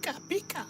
Pika, pika.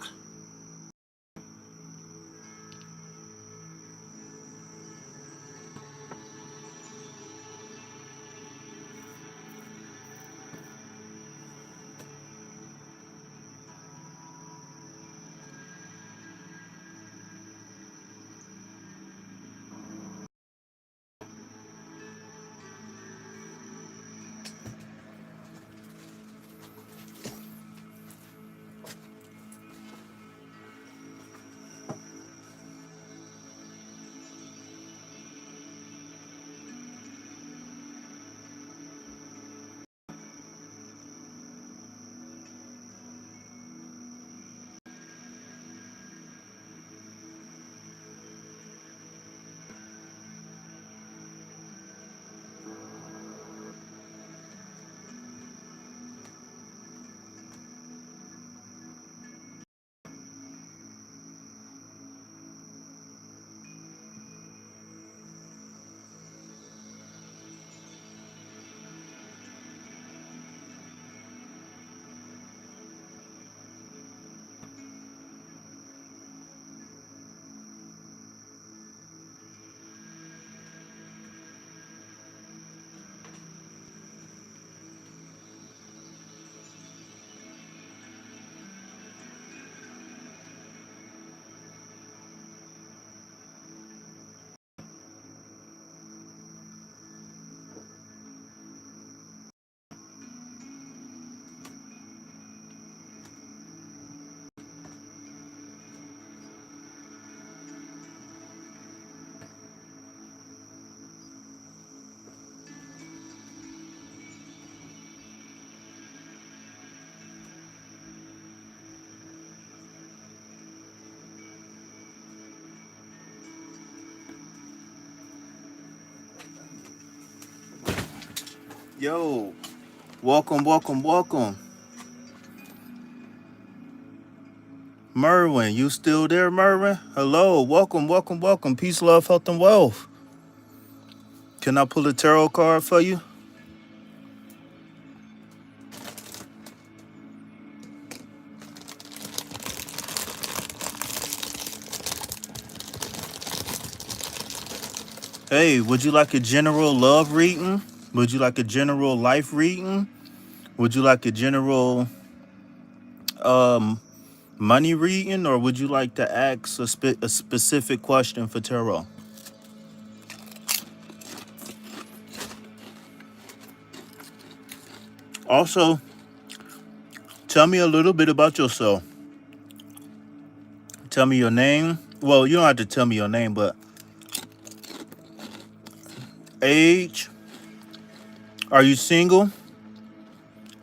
Yo, welcome, welcome, welcome. Merwin, you still there, Merwin? Hello, welcome, welcome, welcome. Peace, love, health, and wealth. Can I pull a tarot card for you? Hey, would you like a general love reading? Would you like a general life reading? Would you like a general um money reading, or would you like to ask a specific question for tarot? Also, tell me a little bit about yourself. Tell me your name. Well, you don't have to tell me your name, but age. Are you single?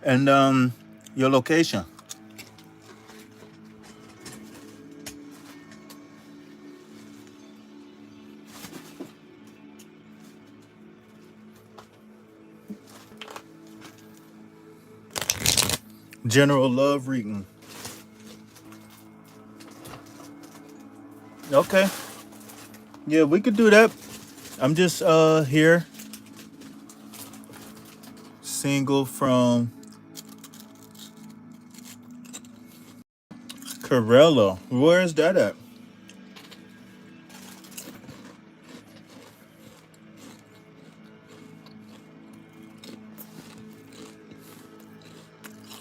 And your location. General love reading. Okay. Yeah, we could do that. I'm just here, single from Corella. Where is that at?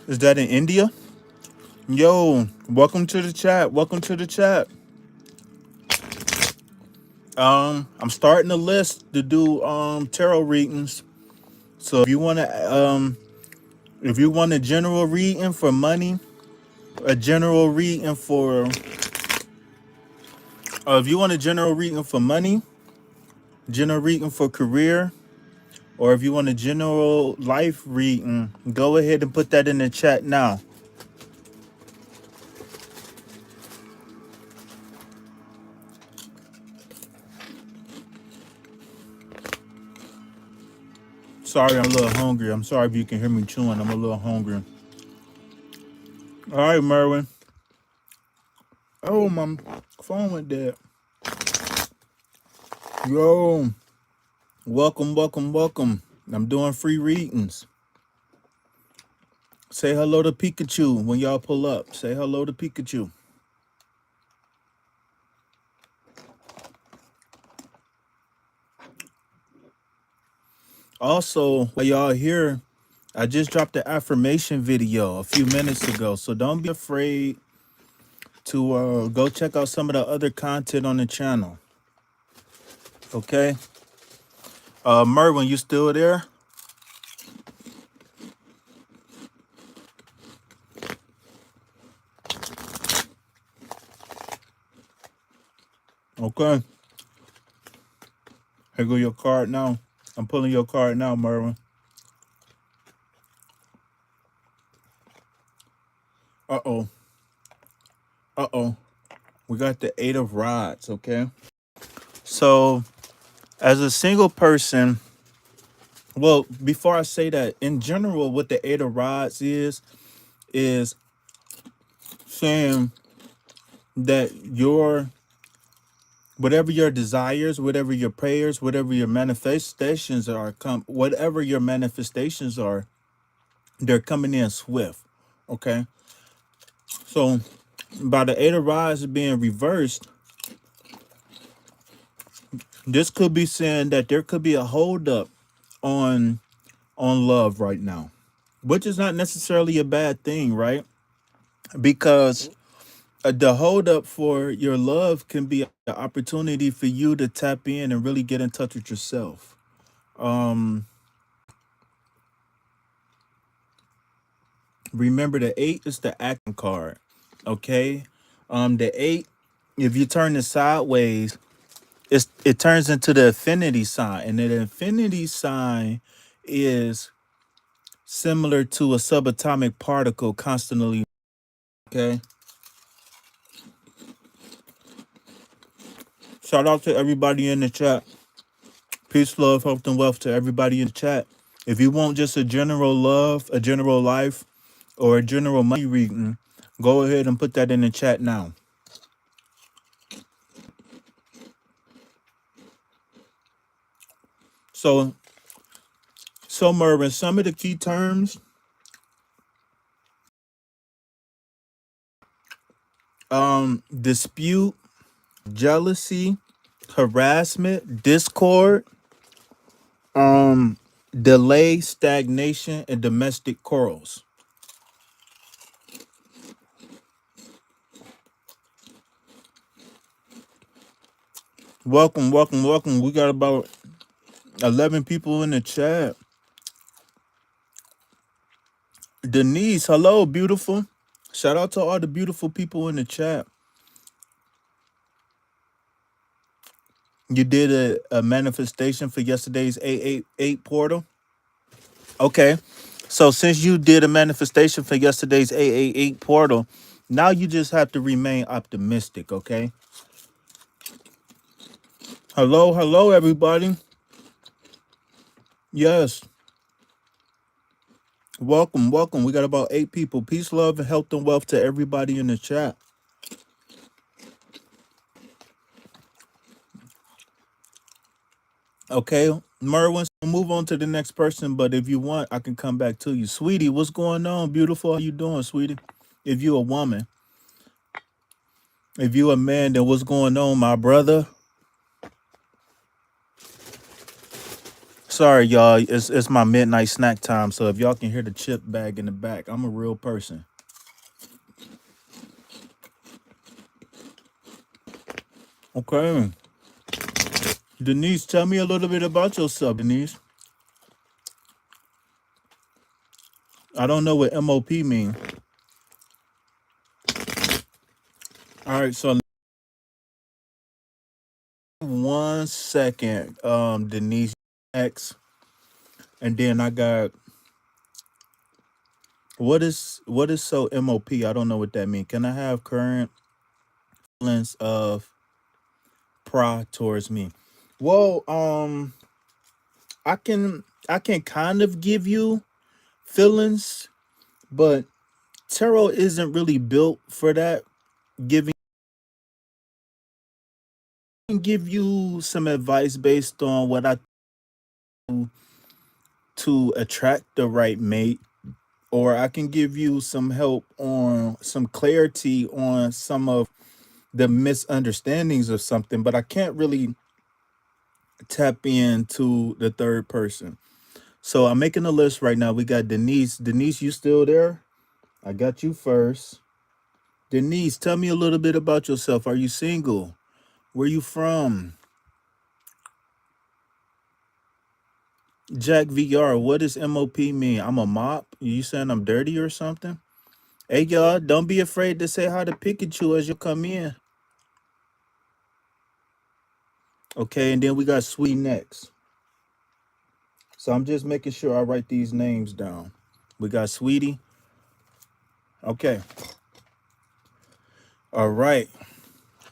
Is that in India? Yo, welcome to the chat. Welcome to the chat. I'm starting a list to do tarot readings. So if you want a general reading for money, a general reading for if you want a general reading for money, general reading for career, or if you want a general life reading, go ahead and put that in the chat now. Sorry, I'm a little hungry. I'm sorry if you can hear me chewing. I'm a little hungry. All right, Merwin. Oh, my phone went dead. Yo, welcome, welcome, welcome. I'm doing free readings. Say hello to Pikachu when y'all pull up. Say hello to Pikachu. Also, while y'all here, I just dropped the affirmation video a few minutes ago. So don't be afraid to go check out some of the other content on the channel. Okay? Merwin, you still there? Okay. Here go your card now. I'm pulling your card now, Merwin. Uh-oh. Uh-oh. We got the 8 of rods, okay? So, as a single person, well, before I say that, in general, what the 8 of rods is saying that your whatever your desires, whatever your prayers, whatever your manifestations are, whatever your manifestations are, they're coming in swift. Okay. So by the 8 of rods being reversed, this could be saying that there could be a holdup on love right now, which is not necessarily a bad thing, right? Because the holdup for your love can be an opportunity for you to tap in and really get in touch with yourself. Remember, the 8 is the action card. Okay. The 8, if you turn it sideways, it turns into the infinity sign. And the infinity sign is similar to a subatomic particle constantly. Okay. Shout out to everybody in the chat. Peace, love, health, and wealth to everybody in the chat. If you want just a general love, a general life, or a general money reading, go ahead and put that in the chat now. So Mervin, some of the key terms, dispute, jealousy, harassment, discord, delay, stagnation, and domestic quarrels. Welcome, welcome, welcome. We got about 11 people in the chat. Denise, hello, beautiful. Shout out to all the beautiful people in the chat. You did a manifestation for yesterday's 888 portal. Okay. So since you did a manifestation for yesterday's 888 portal, now you just have to remain optimistic, okay? Hello, hello, everybody. Yes. Welcome, welcome. We got about 8 people. Peace, love, and health and wealth to everybody in the chat. Okay, Merwin, move on to the next person, but if you want, I can come back to you. Sweetie, what's going on? Beautiful. How you doing, sweetie? If you a woman. If you a man, then what's going on, my brother? Sorry, y'all. It's my midnight snack time. So if y'all can hear the chip bag in the back, I'm a real person. Okay. Denise, tell me a little bit about yourself, Denise. I don't know what MOP mean. All right, so 1 second, Denise X, and then I got what is so MOP? I don't know what that means. Can I have current feelings of pride towards me? Well, I can kind of give you feelings, but tarot isn't really built for that. Giving give you some advice based on what I do to attract the right mate. or I can give you some help on some clarity on some of the misunderstandings of something, but I can't really tap into the third person. So I'm making a list right now. We got Denise. Denise, you still there? I got you first. Denise, tell me a little bit about yourself. Are you single? Where you from? Jack VR, what does MOP mean? I'm a mop? You saying I'm dirty or something? Hey y'all, don't be afraid to say hi to Pikachu as you come in. Okay, and then we got Sweet next. So I'm just making sure I write these names down. We got Sweetie. Okay. All right.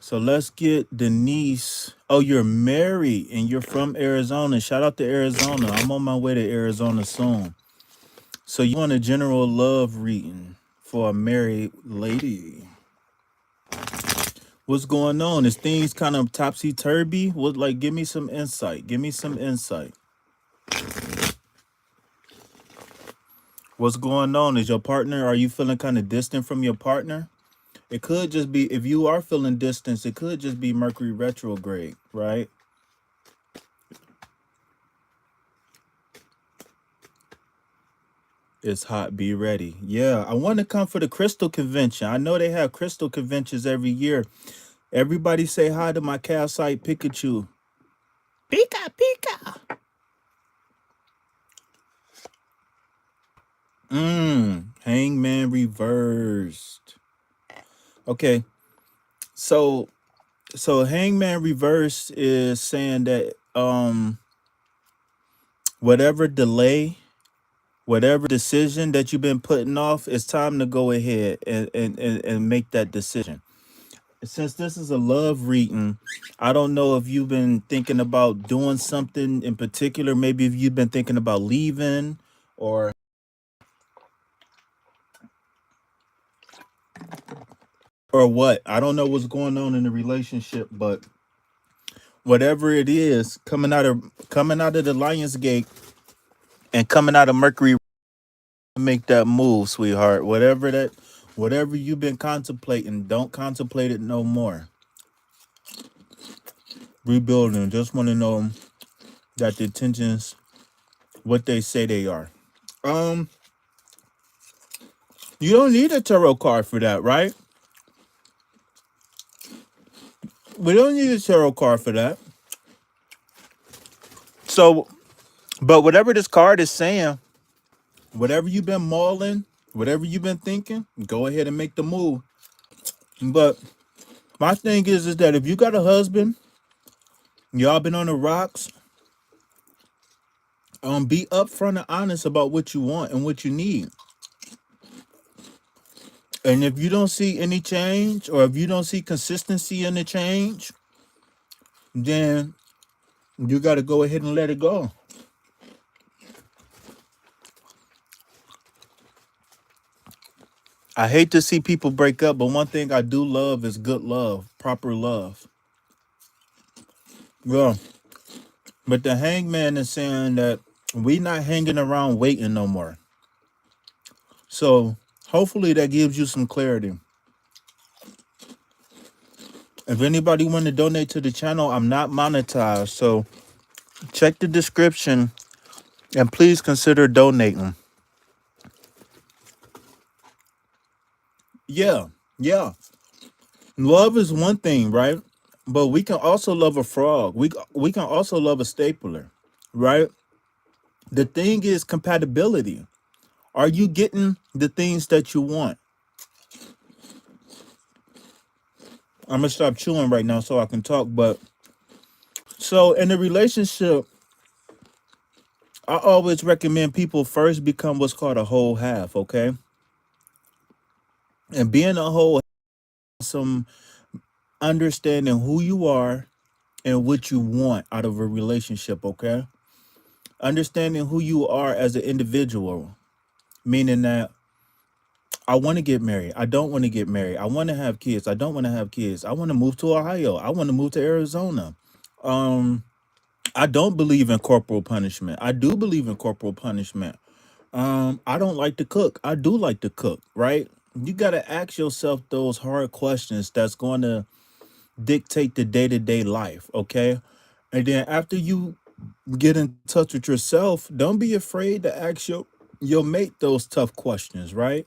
So let's get Denise. Oh, you're married and you're from Arizona. Shout out to Arizona. I'm on my way to Arizona soon. So you want a general love reading for a married lady. What's going on? Is things kind of topsy turvy? What, like, give me some insight. Give me some insight. What's going on? Is your partner, are you feeling kind of distant from your partner? It could just be, if you are feeling distance, it could just be Mercury retrograde, right? It's hot, be ready. Yeah, I want to come for the crystal convention. I know they have crystal conventions every year. Everybody say hi to my calcite Pikachu. Pika, Pika. Hangman reversed. Okay, so Hangman reverse is saying that whatever delay, whatever decision that you've been putting off, it's time to go ahead and make that decision. Since this is a love reading, I don't know if you've been thinking about doing something in particular. Maybe if you've been thinking about leaving or what. I don't know what's going on in the relationship, but whatever it is, coming out of the Lion's Gate and coming out of Mercury, make that move, sweetheart. Whatever you've been contemplating, don't contemplate it no more. Rebuilding. Just want to know that the intentions, what they say they are. Um, you don't need a tarot card for that, right? We don't need a tarot card for that. So, but whatever this card is saying, whatever you've been mulling, whatever you've been thinking, go ahead and make the move. But my thing is that if you got a husband, y'all been on the rocks, be upfront and honest about what you want and what you need. And if you don't see any change, or if you don't see consistency in the change, then you got to go ahead and let it go. I hate to see people break up, but one thing I do love is good love, proper love. Yeah. But the hangman is saying that we not hanging around waiting no more. So hopefully that gives you some clarity. If anybody want to donate to the channel, I'm not monetized. So check the description and please consider donating. Yeah. Yeah. Love is one thing, right? But we can also love a frog. We can also love a stapler, right? The thing is compatibility. Are you getting the things that you want? I'm gonna stop chewing right now so I can talk. But so in a relationship, I always recommend people first become what's called a whole half, okay? And being a whole, some understanding who you are and what you want out of a relationship, okay? Understanding who you are as an individual, meaning that I want to get married. I don't want to get married. I want to have kids. I don't want to have kids. I want to move to Ohio. I want to move to Arizona. I don't believe in corporal punishment. I do believe in corporal punishment, I don't like to cook. I do like to cook, right? You got to ask yourself those hard questions that's going to dictate the day-to-day life, okay? And then after you get in touch with yourself, don't be afraid to ask your mate those tough questions, right?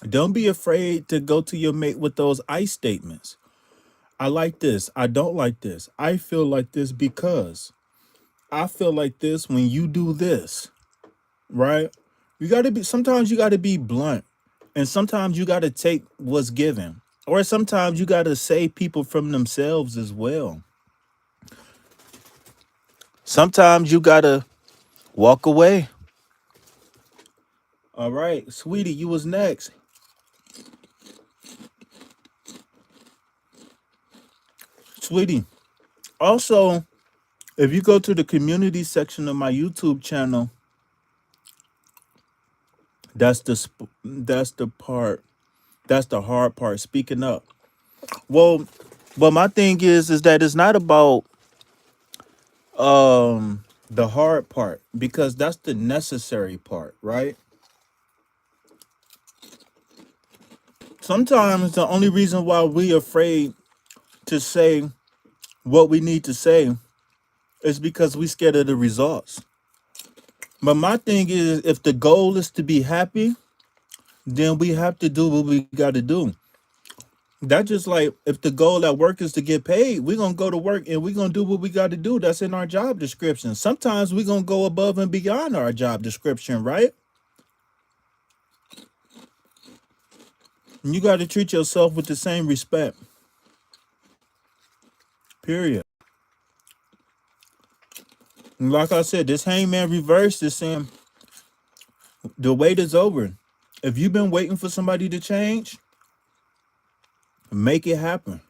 Don't be afraid to go to your mate with those I statements. I like this. I don't like this. I feel like this because I feel like this when you do this, right? You got to be, sometimes you got to be blunt, and sometimes you got to take what's given, or sometimes you got to save people from themselves as well. Sometimes you got to walk away. All right, sweetie, you was next. Sweetie, also, if you go to the community section of my YouTube channel, that's the part, that's the hard part, speaking up. Well, but my thing is that it's not about the hard part, because that's the necessary part, right? Sometimes the only reason why we afraid to say what we need to say is because we scared of the results. But my thing is, if the goal is to be happy, then we have to do what we got to do. That's just like if the goal at work is to get paid, we're gonna go to work and we're gonna do what we got to do. That's in our job description. Sometimes we're gonna go above and beyond our job description, right? And you got to treat yourself with the same respect. Period. And like I said, this hangman reverse is saying the wait is over. If you've been waiting for somebody to change, make it happen.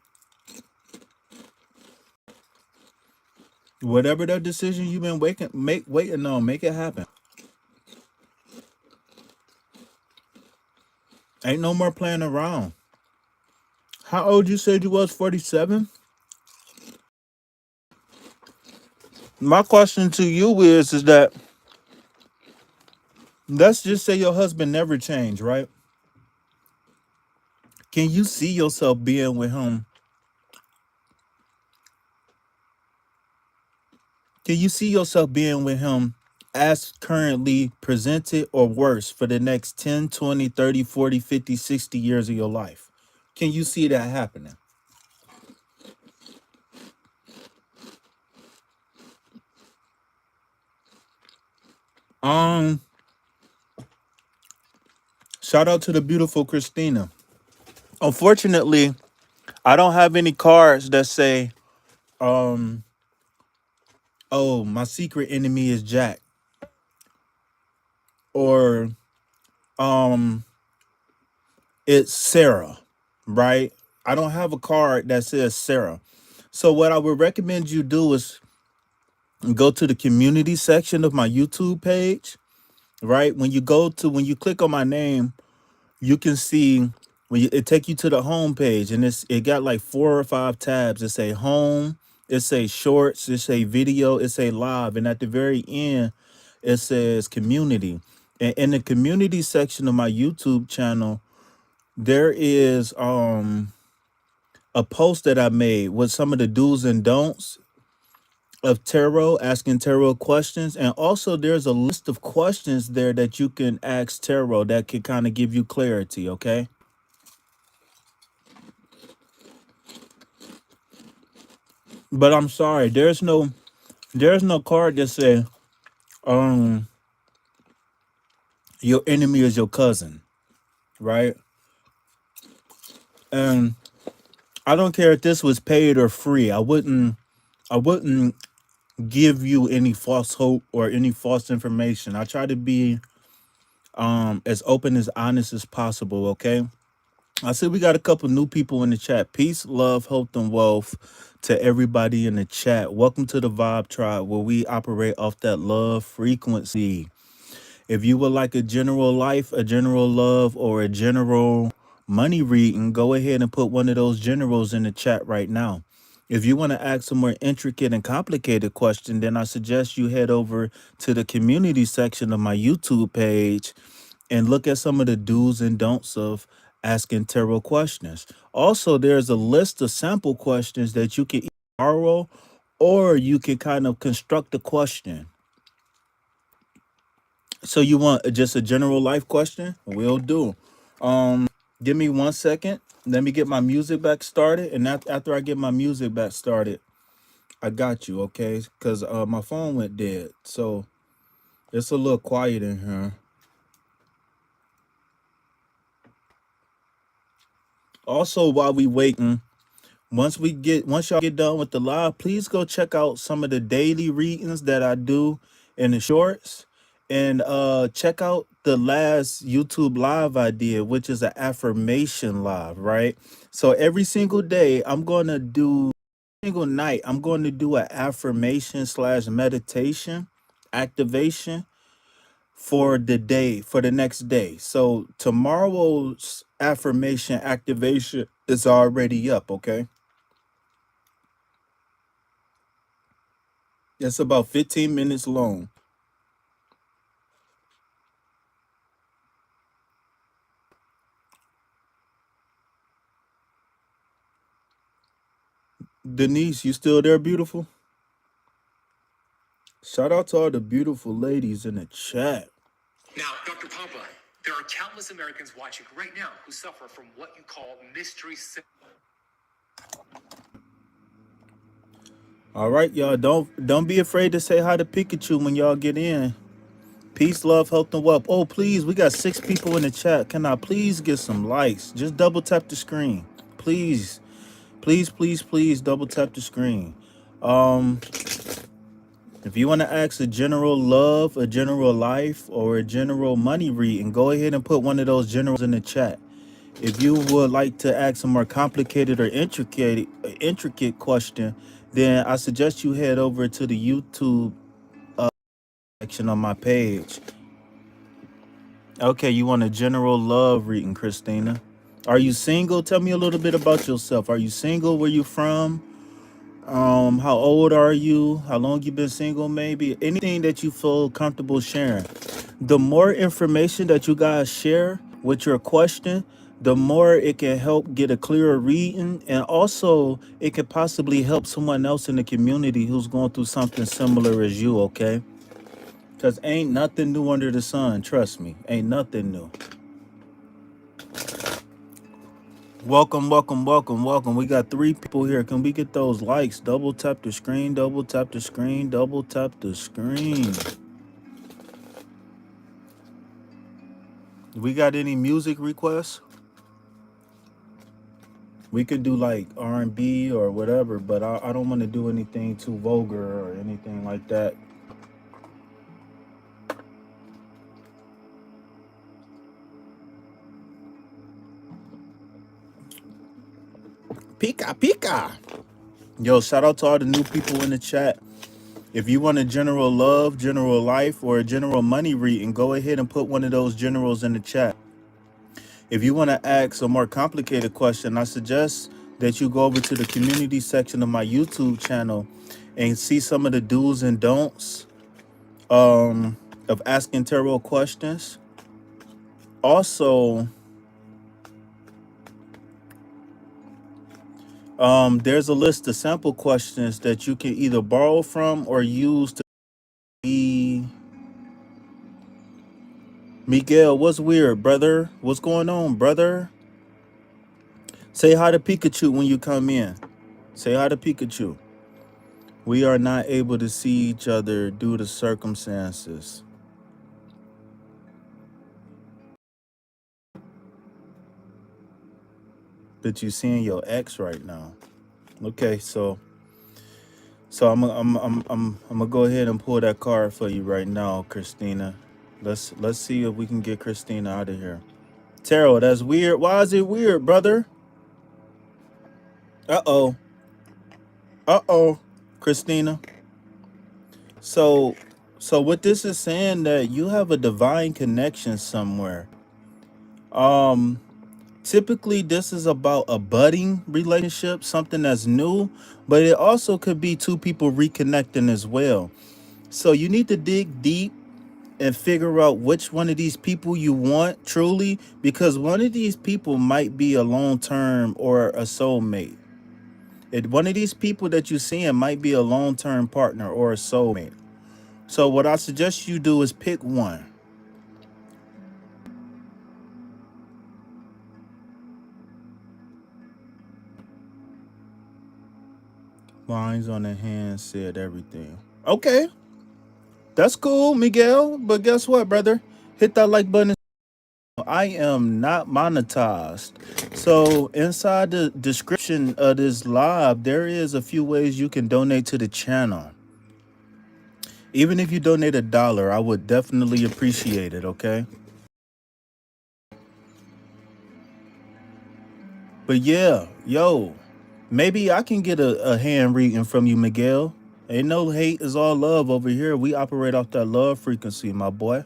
Whatever that decision you've been waiting on, make it happen. Ain't no more playing around. How old you said you was? 47? My question to you is that, let's just say your husband never changed, right? Can you see yourself being with him? Can you see yourself being with him as currently presented or worse for the next 10, 20, 30, 40, 50, 60 years of your life? Can you see that happening? Um, Shout out to the beautiful Christina. Unfortunately, I don't have any cards that say, um, oh, my secret enemy is Jack, or um it's Sarah, right? I don't have a card that says Sarah. So what I would recommend you do is go to the community section of my YouTube page, right? When you click on my name, you can see it take you to the home page, and it got like 4 or 5 tabs. It say home, it say shorts, it say video, it say live, and at the very end it says community. And in the community section of my YouTube channel, there is a post that I made with some of the do's and don'ts of tarot, asking tarot questions. And also there's a list of questions there that you can ask tarot that can kind of give you clarity, okay? But I'm sorry, there's no card that say um your enemy is your cousin, right? And I don't care if this was paid or free. I wouldn't give you any false hope or any false information. I try to be as open, as honest as possible, okay? I see we got a couple new people in the chat. Peace, love, health, and wealth to everybody in the chat. Welcome to the Vibe Tribe, where we operate off that love frequency. If you would like a general life, a general love, or a general money reading, go ahead and put one of those generals in the chat right now. If you want to ask a more intricate and complicated question, then I suggest you head over to the community section of my YouTube page and look at some of the do's and don'ts of asking tarot questions. Also, there's a list of sample questions that you can borrow, or you can kind of construct a question. So you want just a general life question? Will do. Give me 1 second. Let me get my music back started. And after I get my music back started, I got you, okay? Because my phone went dead. So it's a little quiet in here. Also, while we waiting, once y'all get done with the live, please go check out some of the daily readings that I do in the shorts. And check out the last YouTube live I did, which is an affirmation live, right? So every single day, single night, I'm going to do an affirmation slash meditation activation for the day, for the next day. So tomorrow's affirmation activation is already up, okay? It's about 15 minutes long. Denise, you still there, beautiful? Shout out to all the beautiful ladies in the chat. Now, Dr. Papa, there are countless Americans watching right now who suffer from what you call mystery symptoms. All right, y'all. Don't be afraid to say hi to Pikachu when y'all get in. Peace, love, health, and wealth. Oh, please, we got 6 people in the chat. Can I please get some likes? Just double tap the screen. Please. Please, please, please double tap the screen. If you want to ask a general love, a general life, or a general money reading, go ahead and put one of those generals in the chat. If you would like to ask a more complicated or intricate question, then I suggest you head over to the YouTube section on my page. Okay, you want a general love reading, Christina. Are you single? Tell me a little bit about yourself. Are you single? Where you from? How old are you? How long you been single? Maybe anything that you feel comfortable sharing. The more information that you guys share with your question, the more it can help get a clearer reading, and also it could possibly help someone else in the community who's going through something similar as you. Okay? Because ain't nothing new under the sun. Trust me, ain't nothing new. Welcome, welcome, welcome, welcome. We got 3 people here. Can we get those likes? Double tap the screen, double tap the screen, double tap the screen. We got any music requests? We could do like R&B or whatever, but I don't want to do anything too vulgar or anything like that. Pika, pika. Yo, shout out to all the new people in the chat. If you want a general love, general life, or a general money reading, go ahead and put one of those generals in the chat. If you want to ask a more complicated question, I suggest that you go over to the community section of my YouTube channel and see some of the do's and don'ts of asking tarot questions. Also, there's a list of sample questions that you can either borrow from or use to be. Miguel, what's weird, brother? What's going on, brother? Say hi to Pikachu when you come in. Say hi to Pikachu. We are not able to see each other due to circumstances. But you seeing your ex right now. Okay, so I'm gonna go ahead and pull that card for you right now, Christina. Let's see if we can get Christina out of here. Tarot, that's weird. Why is it weird, brother? Uh-oh. Uh-oh, Christina. So what this is saying that you have a divine connection somewhere. Typically, this is about a budding relationship, something that's new, but it also could be two people reconnecting as well. So you need to dig deep and figure out which one of these people you want truly, because one of these people might be a long term or a soulmate. One of these people that you're seeing might be a long term partner or a soulmate. So, what I suggest you do is pick one. Lines on the hand said everything. Okay, that's cool, Miguel. But guess what, brother? Hit that like button. I am not monetized. So inside the description of this live, there is a few ways you can donate to the channel. Even if you donate $1, I would definitely appreciate it, okay? But yeah, yo, maybe I can get a hand reading from you, Miguel. Ain't no hate, is all love over here. We operate off that love frequency, my boy.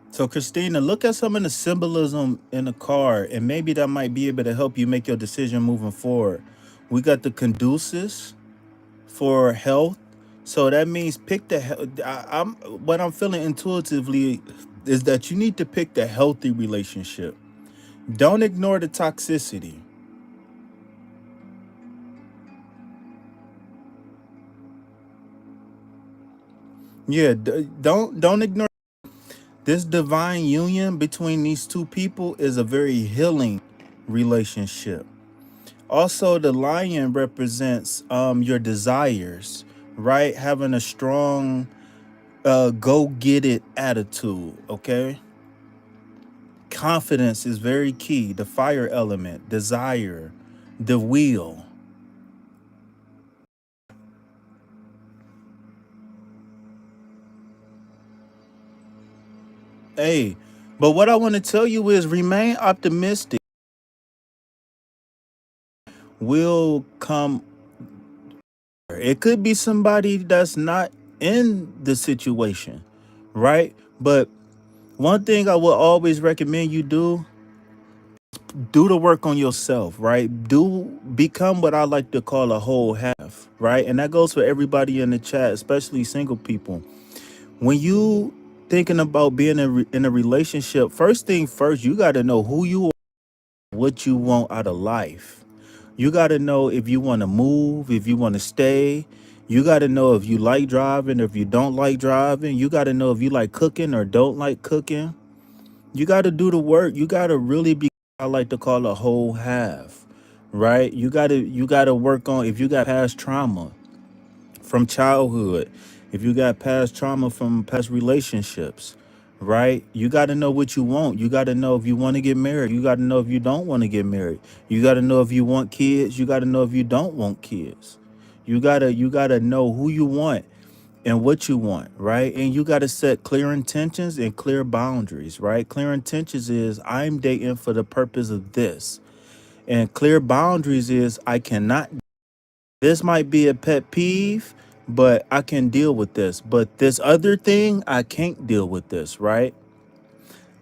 So, Christina, look at some of the symbolism in the card, and maybe that might be able to help you make your decision moving forward. We got the conducives for health, so that means pick the. I'm what I'm feeling intuitively is that you need to pick the healthy relationship. Don't ignore the toxicity. Yeah, don't ignore this divine union between these two people is a very healing relationship. Also, the lion represents your desires, right? Having a strong go get it attitude, okay? Confidence is very key. The fire element, desire, the will. Hey, but what I want to tell you is remain optimistic. Will come. It could be somebody that's not in the situation, right? But one thing I will always recommend you do the work on yourself, right? Do become what I like to call a whole half, right? And that goes for everybody in the chat, especially single people. When you thinking about being in a relationship, first thing first, you got to know who you are, what you want out of life. You got to know if you want to move, if you want to stay. You got to know if you like driving, or if you don't like driving. You got to know if you like cooking or don't like cooking. You got to do the work. You got to really be, I like to call a whole half, right? You got to work on if you got past trauma from childhood, if you got past trauma from past relationships, right? You got to know what you want. You got to know if you want to get married. You got to know if you don't want to get married. You got to know if you want kids. You got to know if you don't want kids. You got to know who you want and what you want, right? And you got to set clear intentions and clear boundaries, right? Clear intentions is I'm dating for the purpose of this. And clear boundaries is I cannot, this might be a pet peeve, but I can deal with this. But this other thing, I can't deal with this, right?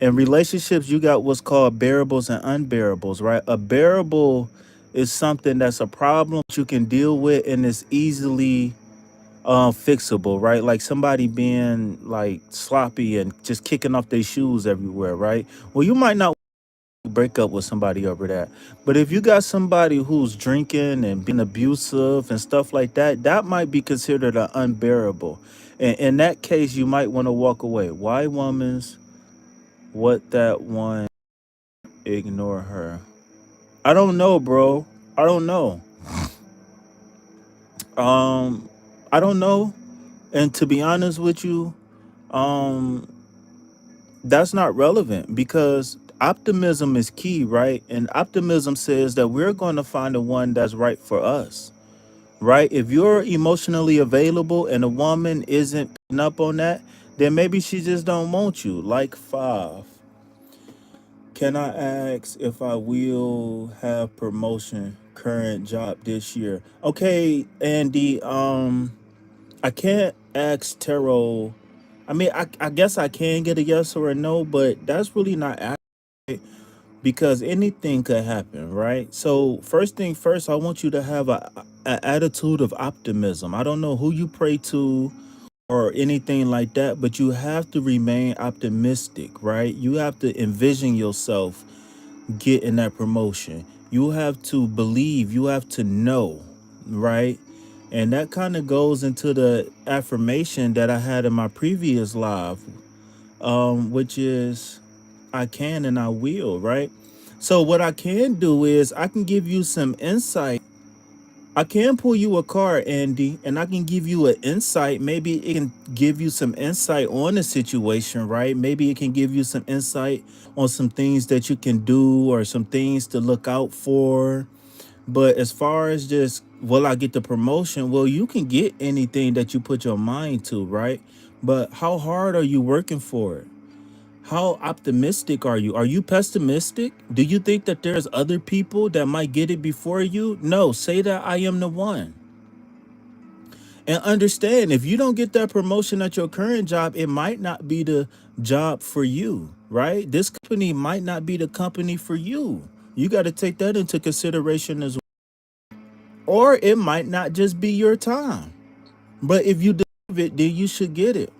In relationships, you got what's called bearables and unbearables, right? A bearable is something that's a problem that you can deal with and is easily fixable, right? Like somebody being like sloppy and just kicking off their shoes everywhere, right? Well, you might not break up with somebody over that. But if you got somebody who's drinking and being abusive and stuff like that, that might be considered an unbearable. And in that case, you might want to walk away. Why woman's what that one ignore her? I don't know, bro. I don't know. Um I don't know. And to be honest with you, um that's not relevant because optimism is key, right? And optimism says that we're going to find the one that's right for us, right? If you're emotionally available and a woman isn't picking up on that, then maybe she just don't want you. Like five. Can I ask if I will have promotion? current job this year. Okay, Andy, I can't ask Taro. I mean, I guess I can get a yes or a no, but that's really not accurate because anything could happen, right? So first thing first, I want you to have a attitude of optimism. I don't know who you pray to or anything like that, but you have to remain optimistic, right? You have to envision yourself getting that promotion. You have to believe, you have to know, right? And that kind of goes into the affirmation that I had in my previous live, which is I can and I will, right? So what I can do is I can give you some insight. I can pull you a card, Andy, and I can give you an insight. Maybe it can give you some insight on the situation, right? Maybe it can give you some insight on some things that you can do or some things to look out for. But as far as just, will I get the promotion? Well, you can get anything that you put your mind to, right? But how hard are you working for it? How optimistic are you? Are you pessimistic? Do you think that there's other people that might get it before you? No, say that I am the one. And understand, if you don't get that promotion at your current job, it might not be the job for you, right? This company might not be the company for you. You got to take that into consideration as well. Or it might not just be your time. But if you deserve it, then you should get it.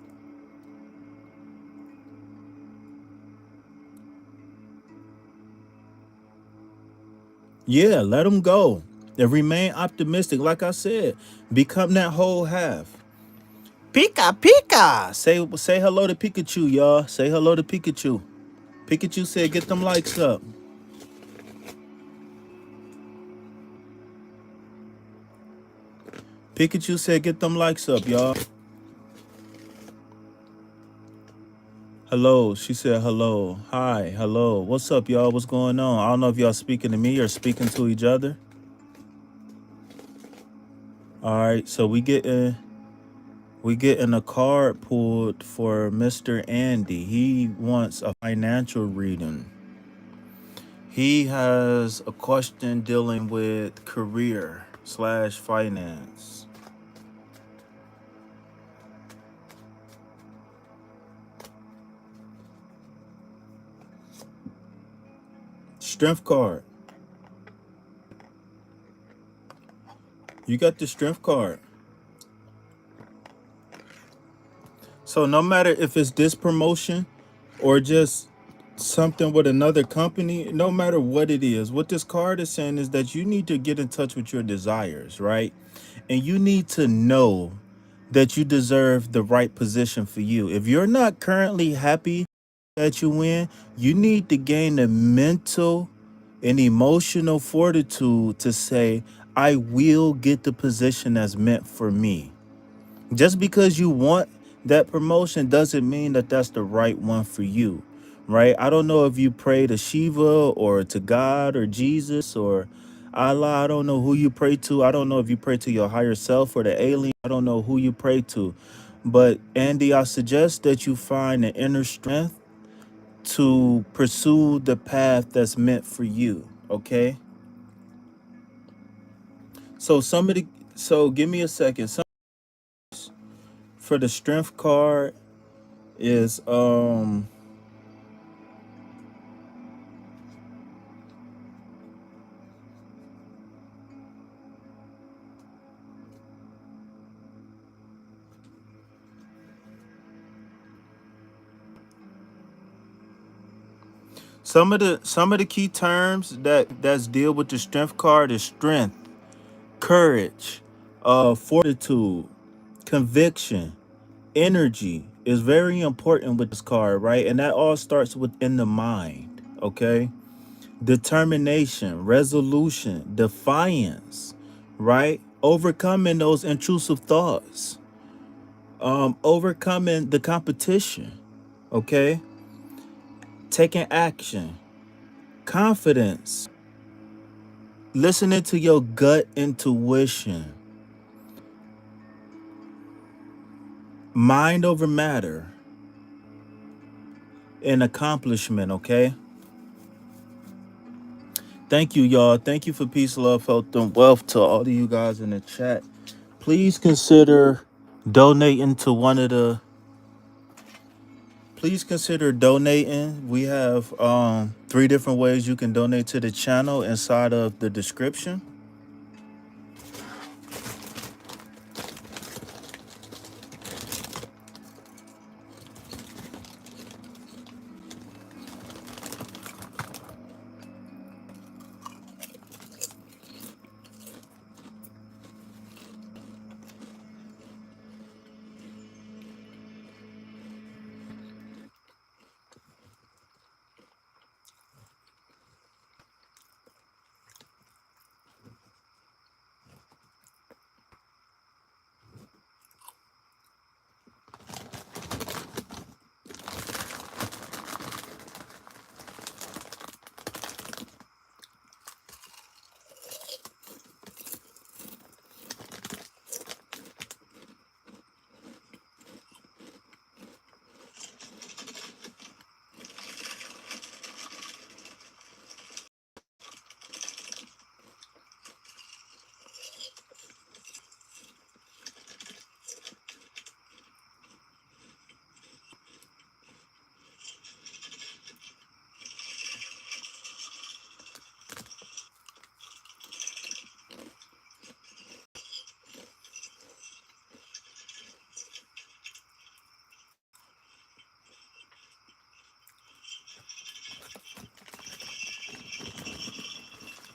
Yeah, let them go. And remain optimistic. Like I said, become that whole half. Pika Pika. Say hello to Pikachu, y'all. Say hello to Pikachu. Pikachu said get them likes up. Pikachu said get them likes up, y'all. Hello. She said hello. Hi. Hello. What's up, y'all? What's going on? I don't know if y'all speaking to me or speaking to each other. All right. So we getting a card pulled for Mr. Andy. He wants a financial reading. He has a question dealing with career slash finance. Strength card. You got the strength card. So no matter if it's this promotion or just something with another company, no matter what it is, what this card is saying is that you need to get in touch with your desires, right? And you need to know that you deserve the right position for you. If you're not currently happy that you win, you need to gain the mental and emotional fortitude to say, I will get the position that's meant for me. Just because you want that promotion doesn't mean that that's the right one for you, right? I don't know if you pray to Shiva or to God or Jesus or Allah. I don't know who you pray to. I don't know if you pray to your higher self or the alien. I don't know who you pray to. But Andy, I suggest that you find the inner strength to pursue the path that's meant for you. Okay. So somebody, so give me a second. Some for the strength card is some of the key terms that's deal with the strength card is strength, courage, fortitude, conviction, energy is very important with this card, right? And that all starts within the mind, okay? Determination, resolution, defiance, right? Overcoming those intrusive thoughts, overcoming the competition, okay? Taking action, confidence, listening to your gut intuition, mind over matter, and accomplishment, okay? Thank you, y'all. Thank you for peace, love, health, and wealth to all of you guys in the chat. Please consider donating to one of the. Please consider donating. We have three different ways you can donate to the channel inside of the description.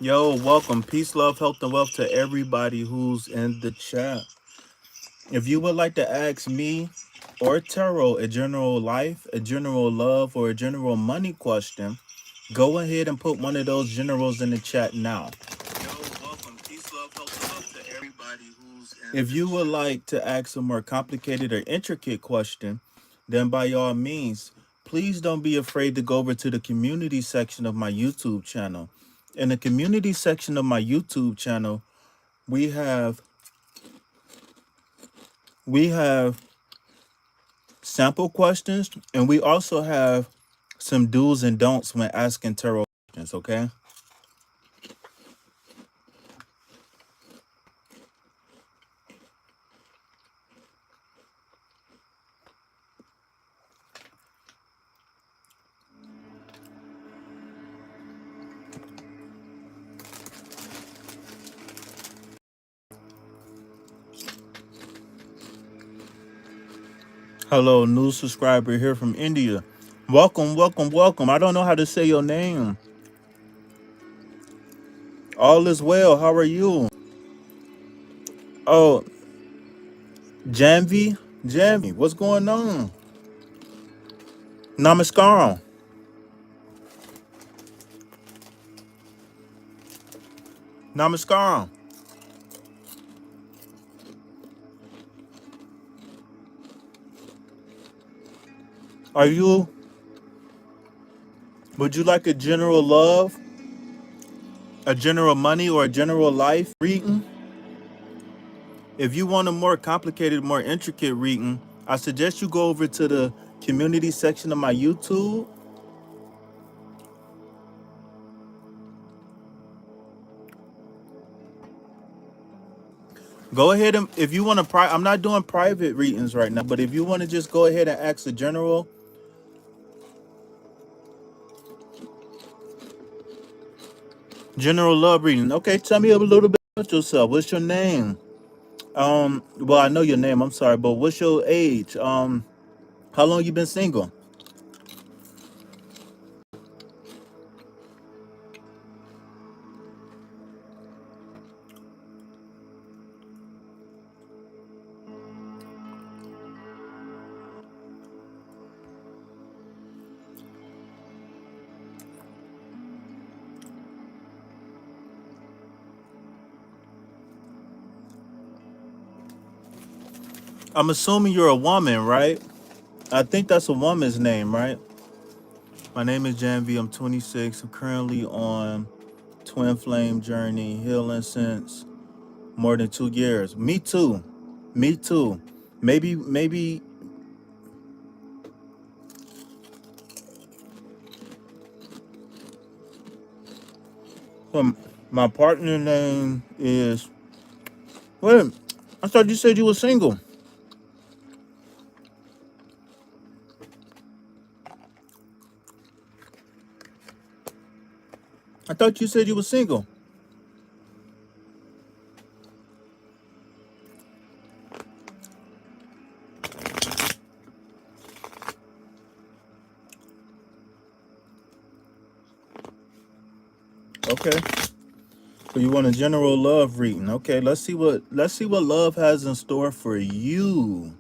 Yo, welcome. Peace, love, health, and wealth to everybody who's in the chat. If you would like to ask me or Tarot a general life, a general love, or a general money question, go ahead and put one of those generals in the chat now. Yo, welcome. Peace, love, health, and wealth to everybody who's in. If you would like to ask a more complicated or intricate question, then by all means, please don't be afraid to go over to the community section of my YouTube channel. In the community section of my YouTube channel, we have we have sample questions, and we also have some do's and don'ts when asking tarot questions, okay? Hello, new subscriber here from India. Welcome, welcome, welcome. I don't know how to say your name. All is well. How are you? Oh, Janvi? Janvi, what's going on? Namaskaram. Namaskaram. Are you, would you like a general love, a general money, or a general life reading? If you want a more complicated, more intricate reading, I suggest you go over to the community section of my YouTube. Go ahead and if you want to, I'm not doing private readings right now, but if you want to just go ahead and ask a general love reading. Okay, tell me a little bit about yourself. What's your name? Well, I know your name. I'm sorry, but what's your age? How long you been single? I'm assuming you're a woman, right? I think that's a woman's name, right? My name is Janvi. I'm 26. I'm currently on twin flame journey, healing since more than 2 years. Me too. Me too. Maybe So my partner name is. Wait, I thought you said you were single. I thought you said you were single. Okay. So you want a general love reading. Okay, let's see what love has in store for you.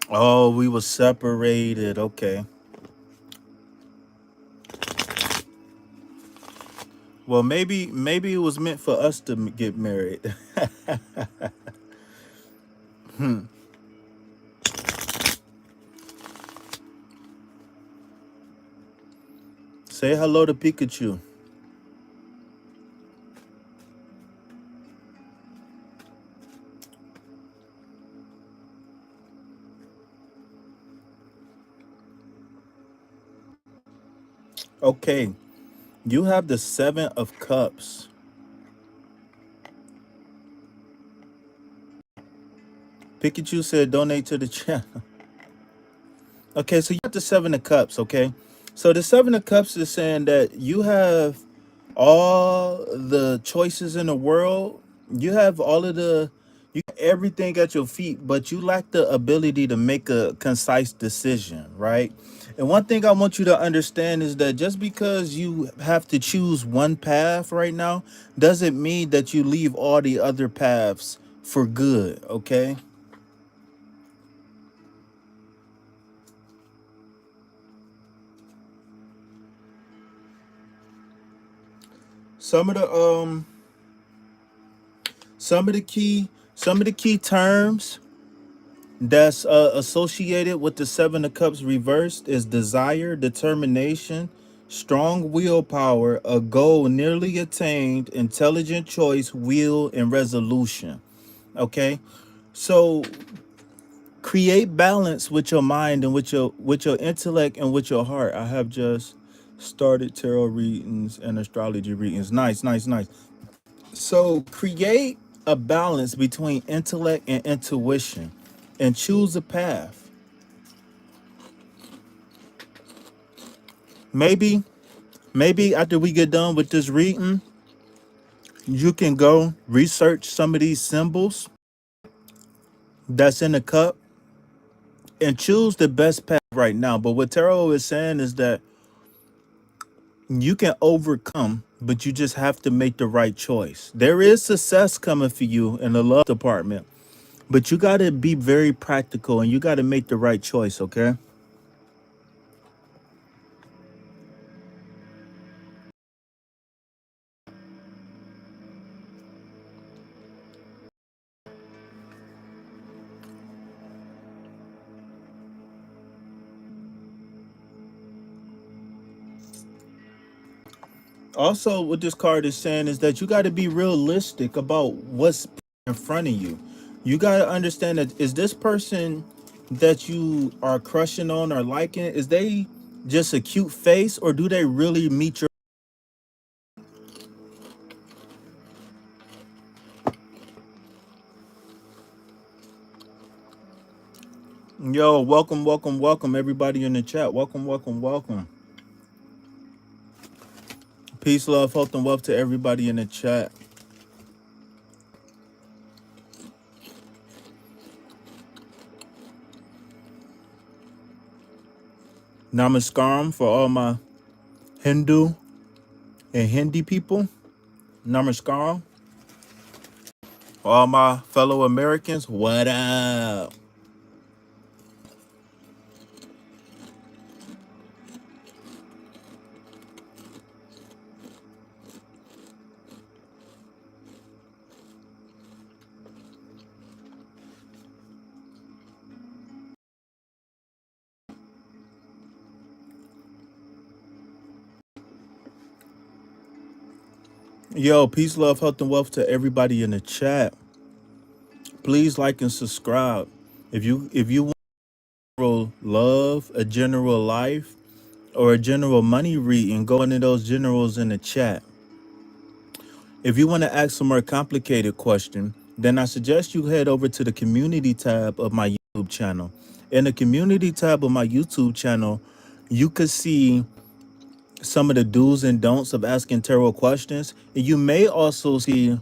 Oh, we were separated. Okay. Well, maybe it was meant for us to get married. Say hello to Pikachu. Okay. You have the 7 of cups. Pikachu said donate to the channel. Okay, so you got the 7 of cups, okay? So the 7 of cups is saying that you have all the choices in the world. You have all of the you got everything at your feet, but you lack the ability to make a concise decision, right? And one thing I want you to understand is that just because you have to choose one path right now doesn't mean that you leave all the other paths for good, okay? Some of the some of the key terms that's associated with the 7 of cups reversed is desire, determination, strong willpower, a goal nearly attained, intelligent choice, will, and resolution. Okay, so create balance with your mind and with your intellect and with your heart. I have just started tarot readings and astrology readings. Nice, nice, nice. So create a balance between intellect and intuition and choose a path. Maybe, maybe after we get done with this reading, you can go research some of these symbols that's in the cup and choose the best path right now. But what tarot is saying is that you can overcome, but you just have to make the right choice. There is success coming for you in the love department, but you got to be very practical and you got to make the right choice, okay? Also, what this card is saying is that you got to be realistic about what's in front of you. You got to understand that is this person that you are crushing on or liking, is they just a cute face or do they really meet your. Yo, welcome, welcome, welcome, everybody in the chat. Welcome, welcome, welcome. Peace, love, health, and wealth to everybody in the chat. Namaskaram for all my Hindu and Hindi people. Namaskaram. For all my fellow Americans, what up? Yo, peace, love, health, and wealth to everybody in the chat. Please like and subscribe. If you want general love, a general life, or a general money reading, go into those generals in the chat. If you want to ask a more complicated question, then I suggest you head over to the community tab of my YouTube channel. In the community tab of my YouTube channel, you could see some of the do's and don'ts of asking tarot questions. And you may also see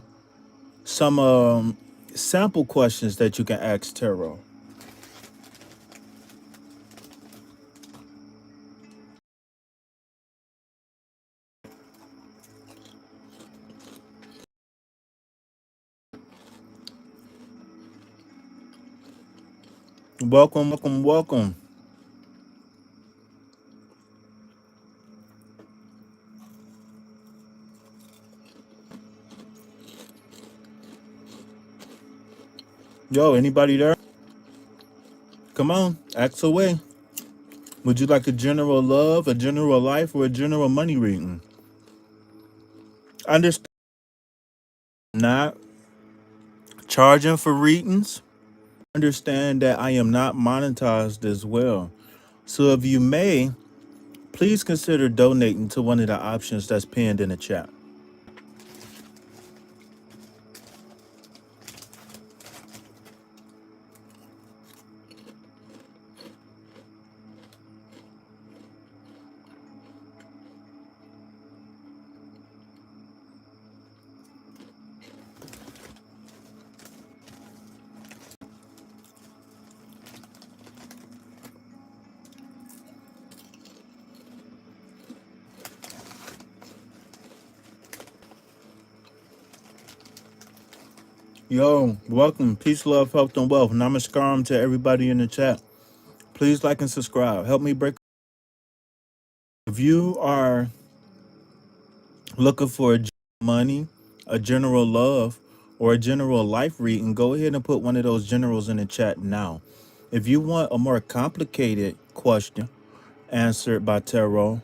some sample questions that you can ask tarot. Welcome, welcome, welcome. Yo, anybody there? Come on, ask away. Would you like a general love, a general life, or a general money reading? Understand not charging for readings. Understand that I am not monetized as well. So if you may, please consider donating to one of the options that's pinned in the chat. Yo, welcome. Peace, love, health, and wealth. Namaskaram to everybody in the chat. Please like and subscribe. Help me break. If you are looking for a money, a general love, or a general life reading, go ahead and put one of those generals in the chat now. If you want a more complicated question answered by tarot,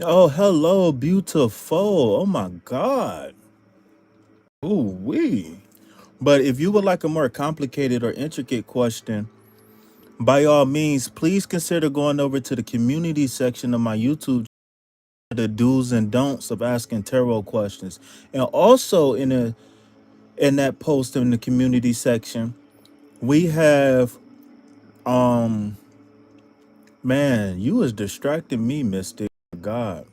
oh, hello, beautiful. Oh my God. Ooh, wee. But if you would like a more complicated or intricate question, by all means, please consider going over to the community section of my YouTube, the do's and don'ts of asking tarot questions. And also in that post in the community section, we have man, you was distracting me, Mystic. God.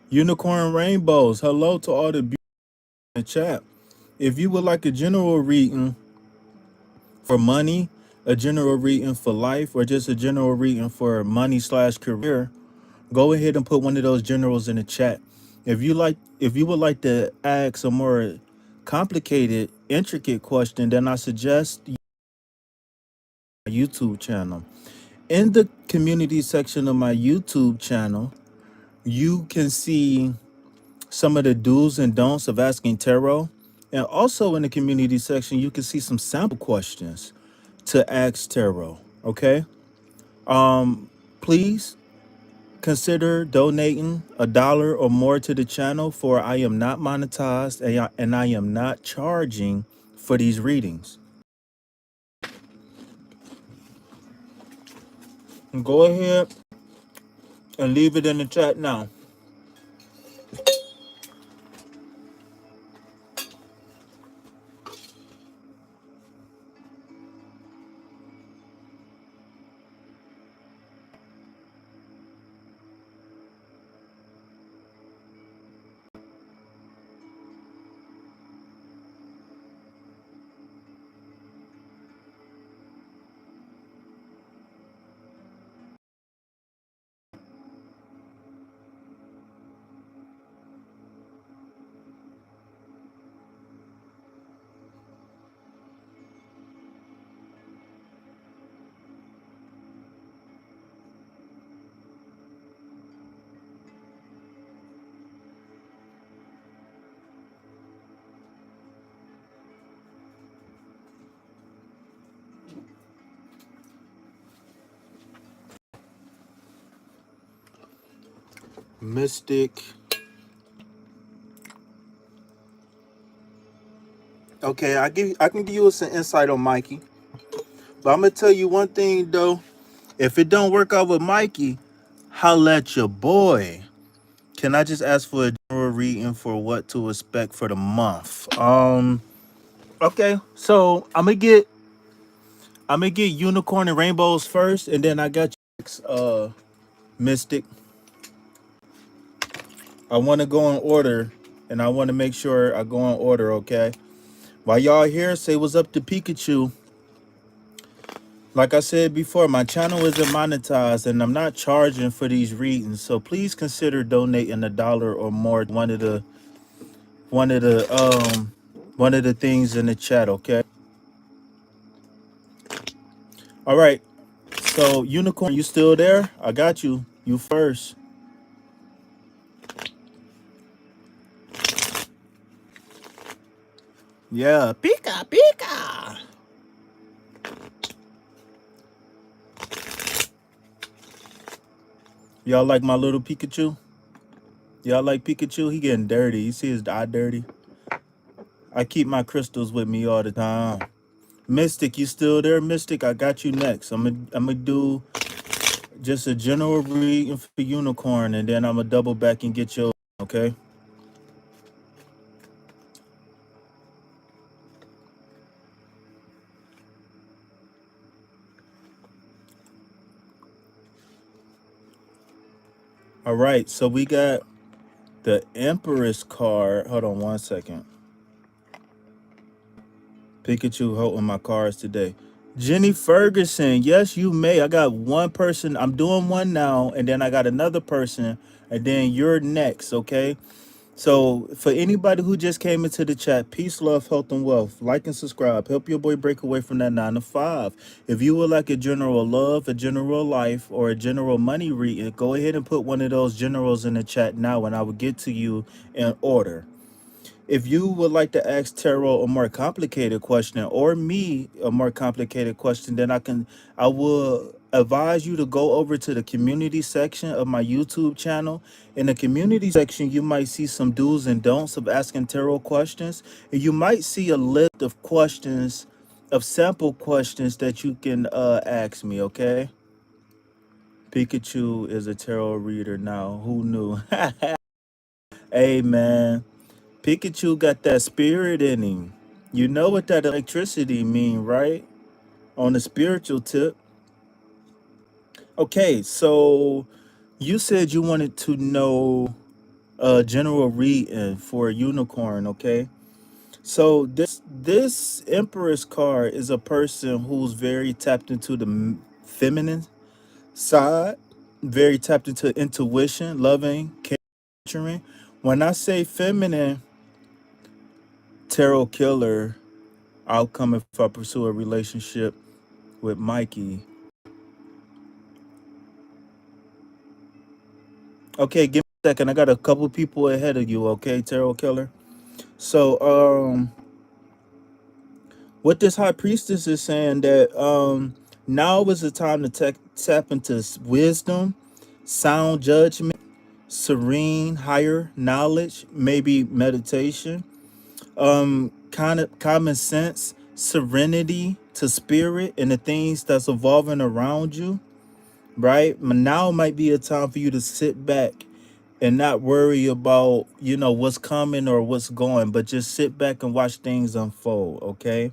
Unicorn rainbows. Hello to all the beauty in the chat. If you would like a general reading for money, a general reading for life, or just a general reading for money slash career, go ahead and put one of those generals in the chat. If you would like to ask a more complicated, intricate question, then I suggest my YouTube channel. In the community section of my YouTube channel, you can see some of the do's and don'ts of asking tarot. And also in the community section, you can see some sample questions to ask tarot. Okay. Please consider donating $1 or more to the channel, for I am not monetized and I am not charging for these readings. Go ahead and leave it in the chat now. Mystic. Okay, I can give you some insight on Mikey. But I'm gonna tell you one thing though. If it don't work out with Mikey, holla at your boy. Can I just ask for a general reading for what to expect for the month? Okay, so I'm gonna get unicorn and rainbows first, and then I got you next, Mystic. I want to go in order, and I want to make sure I go in order. Okay. While y'all here, say what's up to Pikachu. Like I said before, my channel isn't monetized, and I'm not charging for these readings. So please consider donating $1 or more. One of the one of the things in the chat. Okay. All right. So unicorn, you still there? I got you. You first. Yeah. Pika Pika. Y'all like my little Pikachu? Y'all like Pikachu? He getting dirty. You see his eye dirty? I keep my crystals with me all the time. Mystic, you still there? Mystic, I got you next. I'm gonna do just a general reading for unicorn, and then I'm gonna double back and get your okay. All right, so we got the Empress card. Hold on one second. Pikachu holding my cards today. Jenny Ferguson, yes, you may. I got one person. I'm doing one now, and then I got another person, and then you're next, okay? So for anybody who just came into the chat, peace, love, health, and wealth. Like and subscribe. Help your boy break away from that 9 to 5. If you would like a general love, a general life, or a general money reading, go ahead and put one of those generals in the chat now, and I will get to you in order. If you would like to ask Tarot a more complicated question, or me a more complicated question, then I will advise you to go over to the community section of my YouTube channel. In the community section, you might see some do's and don'ts of asking tarot questions, and you might see a list of questions, of sample questions that you can ask me. Okay, Pikachu is a tarot reader now. Who knew? Hey man. Pikachu got that spirit in him. You know what that electricity mean, right? On the spiritual tip. Okay, so you said you wanted to know a general reading for a unicorn, okay? So this Empress card is a person who's very tapped into the feminine side, very tapped into intuition, loving, caring. When I say feminine, tarot killer outcome if I pursue a relationship with Mikey. Okay, give me a second. I got a couple people ahead of you, okay, Tarot Killer. So, what this high priestess is saying that now is the time to tap into wisdom, sound judgment, serene, higher knowledge, maybe meditation, kind of common sense, serenity to spirit and the things that's evolving around you, right? Now might be a time for you to sit back and not worry about, what's coming or what's going, but just sit back and watch things unfold, okay?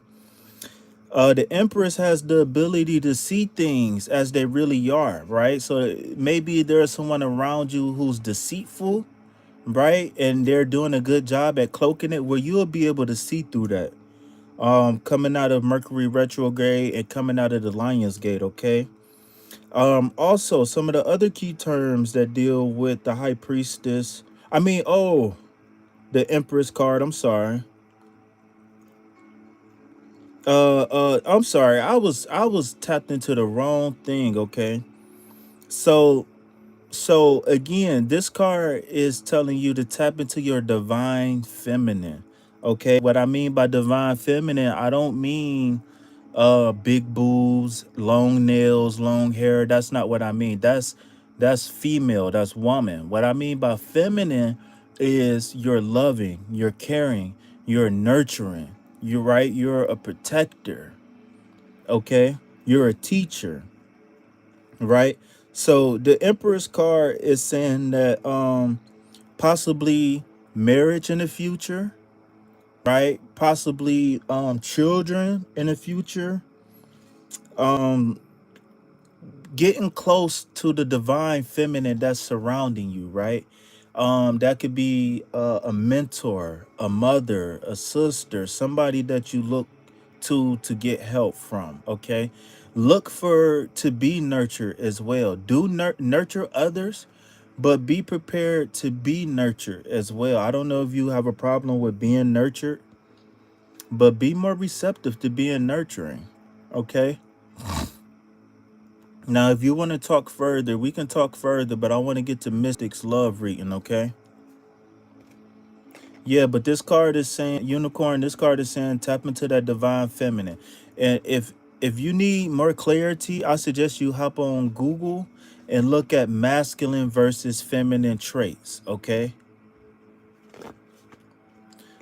The Empress has the ability to see things as they really are, right? So maybe there's someone around you who's deceitful, right? And they're doing a good job at cloaking it, where you'll be able to see through that. Coming out of Mercury retrograde and coming out of the Lion's Gate, okay? Also, some of the other key terms that deal with the High Priestess. The Empress card. I'm sorry. I'm sorry. I was tapped into the wrong thing. Okay. So so again, this card is telling you to tap into your divine feminine. Okay. What I mean by divine feminine, I don't mean big boobs, long nails, long hair. That's not what I mean. That's female, that's woman. What I mean by feminine is you're loving, you're caring, you're nurturing, you're right, you're a protector. Okay. You're a teacher, right? So the Emperor's card is saying that possibly marriage in the future, right? Possibly children in the future, um getting close to the divine feminine that's surrounding you, right? That could be a mentor, a mother, a sister, somebody that you look to get help from. Okay, look for to be nurtured as well. Do nurture others, but be prepared to be nurtured as well. I don't know if you have a problem with being nurtured, but be more receptive to being nurturing. Okay. Now, if you want to talk further, we can talk further, but I want to get to Mystic's love reading, okay? Yeah, but this card is saying unicorn, this card is saying tap into that divine feminine. And if you need more clarity, I suggest you hop on Google and look at masculine versus feminine traits, okay?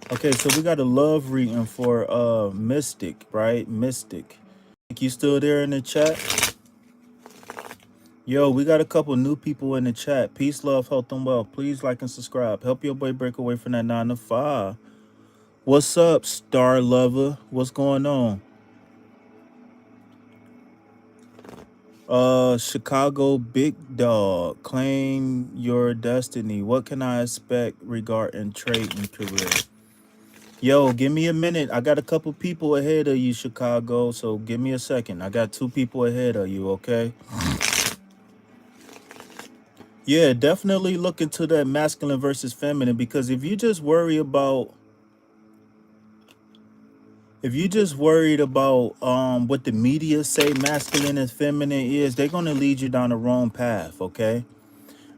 Okay, so we got a love reading for Mystic, right? Mystic. You still there in the chat? Yo, we got a couple new people in the chat. Peace, love, health, and wealth. Please like and subscribe. Help your boy break away from that 9 to 5. What's up, Star Lover? What's going on? Chicago Big Dog. Claim your destiny. What can I expect regarding trade and career? Yo, give me a minute. I got a couple people ahead of you, Chicago. So give me a second. I got 2 people ahead of you, okay? Yeah, definitely look into that masculine versus feminine, because if you just worried about what the media say masculine and feminine is, they're gonna lead you down the wrong path, okay?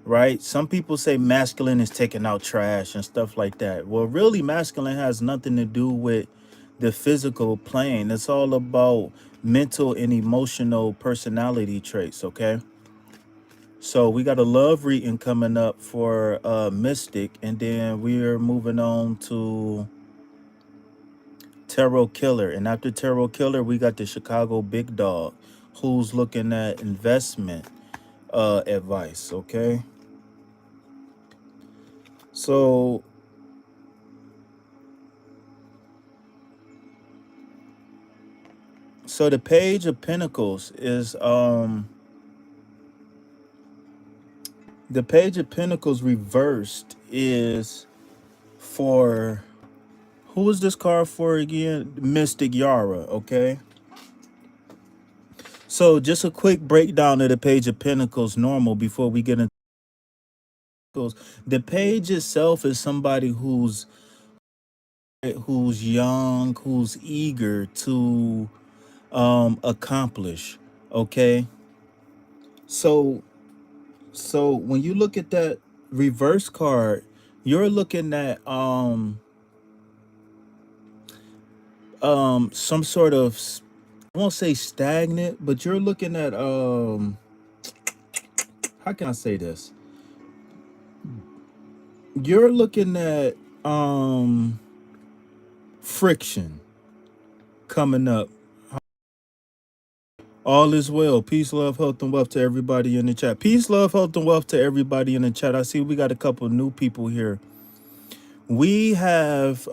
Right? Some people say masculine is taking out trash and stuff like that. Well, really, masculine has nothing to do with the physical plane. It's all about mental and emotional personality traits, okay? So we got a love reading coming up for Mystic, and then we're moving on to Tarot Killer. And after Tarot Killer, we got the Chicago Big Dog, who's looking at investment advice. Okay. So the Page of Pentacles is the Page of Pentacles reversed is for, who is this card for again? Mystic Yara, okay? So just a quick breakdown of the Page of Pentacles normal before we get into the page itself is somebody who's young, who's eager to accomplish. Okay. So when you look at that reverse card, you're looking at some sort of I won't say stagnant, but you're looking at how can I say this? You're looking at friction coming up. All is well. Peace, love, health, and wealth to everybody in the chat. Peace, love, health, and wealth to everybody in the chat. I see we got a couple new people here. We have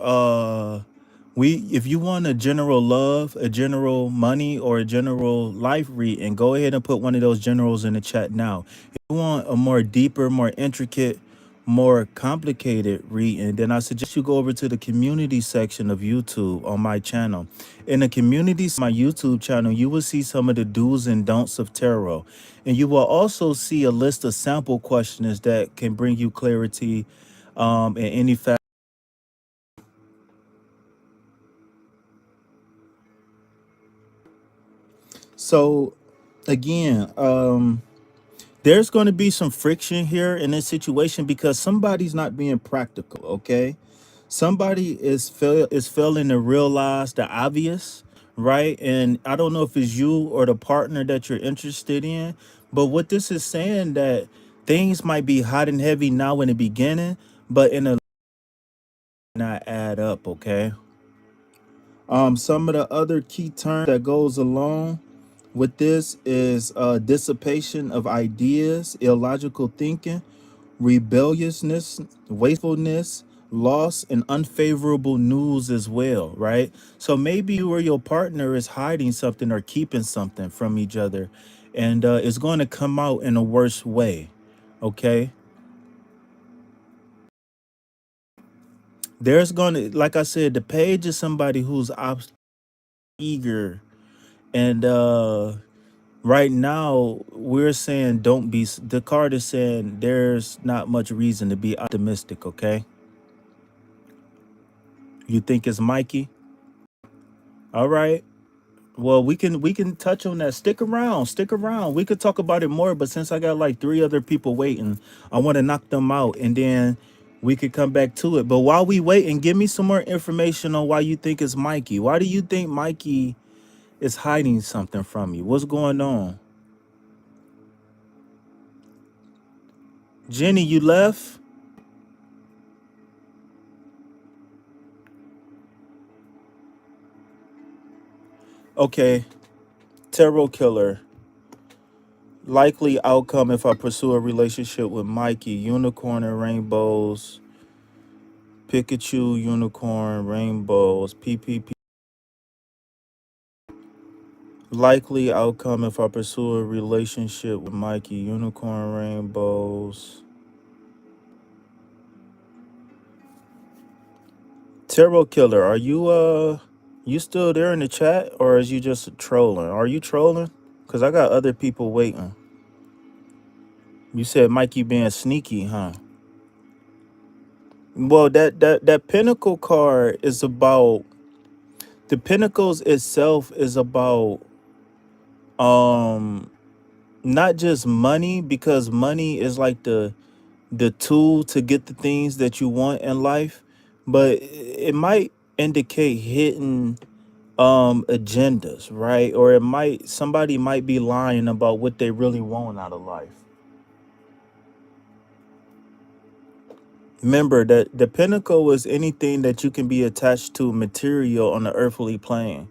if you want a general love, a general money, or a general life read, and go ahead and put one of those generals in the chat now. If you want a more deeper, more intricate, more complicated reading, then I suggest you go over to the community section of YouTube on my channel. In the community, my YouTube channel, you will see some of the do's and don'ts of tarot. And you will also see a list of sample questions that can bring you clarity in any fact. So again, there's going to be some friction here in this situation because somebody's not being practical. Okay, somebody is failing to realize the obvious, right? And I don't know if it's you or the partner that you're interested in, but what this is saying that things might be hot and heavy now in the beginning, but in a not add up. Okay. Some of the other key terms that goes along with this is dissipation of ideas, illogical thinking, rebelliousness, wastefulness, loss, and unfavorable news as well, right? So maybe you or your partner is hiding something or keeping something from each other, and it's going to come out in a worse way, okay? There's going to, like I said, the page is somebody who's eager, and right now we're saying don't be, the card is saying there's not much reason to be optimistic, okay? You think it's Mikey? All right. Well, we can touch on that. Stick around, stick around. We could talk about it more, but since I got like three other people waiting, I want to knock them out and then we could come back to it. But while we wait, and give me some more information on why you think it's Mikey. Why do you think Mikey is hiding something from you? What's going on? Jenny, you left? Okay. Tarot killer. Likely outcome if I pursue a relationship with Mikey. Unicorn and rainbows. Pikachu, unicorn, rainbows, PPP. Likely outcome if I pursue a relationship with Mikey. Unicorn, rainbows. Tarot killer, are you still there in the chat, or is you just trolling? Are you trolling? Cause I got other people waiting. You said Mikey being sneaky, huh? Well, that Pinnacle card is about, the Pinnacles itself is about um not just money, because money is like the tool to get the things that you want in life, but it might indicate hidden agendas, right? Or it might, somebody might be lying about what they really want out of life. Remember that the pinnacle is anything that you can be attached to material on the earthly plane.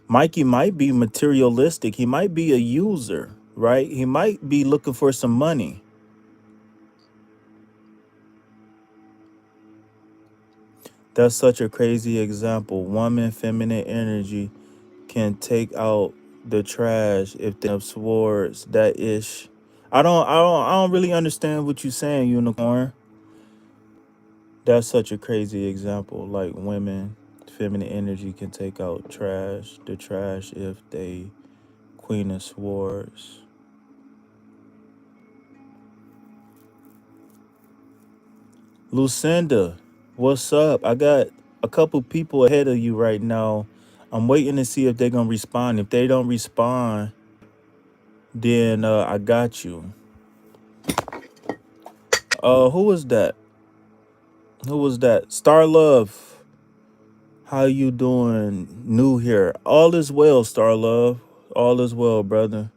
Mikey might be materialistic, he might be a user, right? He might be looking for some money. That's such a crazy example. Woman, feminine energy can take out the trash if they have swords. That ish. I don't really understand what you're saying, unicorn. That's such a crazy example. Like women, feminine energy can take out the trash if they queen of swords. Lucinda, what's up? I got a couple people ahead of you right now. I'm waiting to see if they're gonna respond. If they don't respond, then I got you. Who was that? Who was that? Star Love. How you doing? New here. All is well, Star Love. All is well, brother.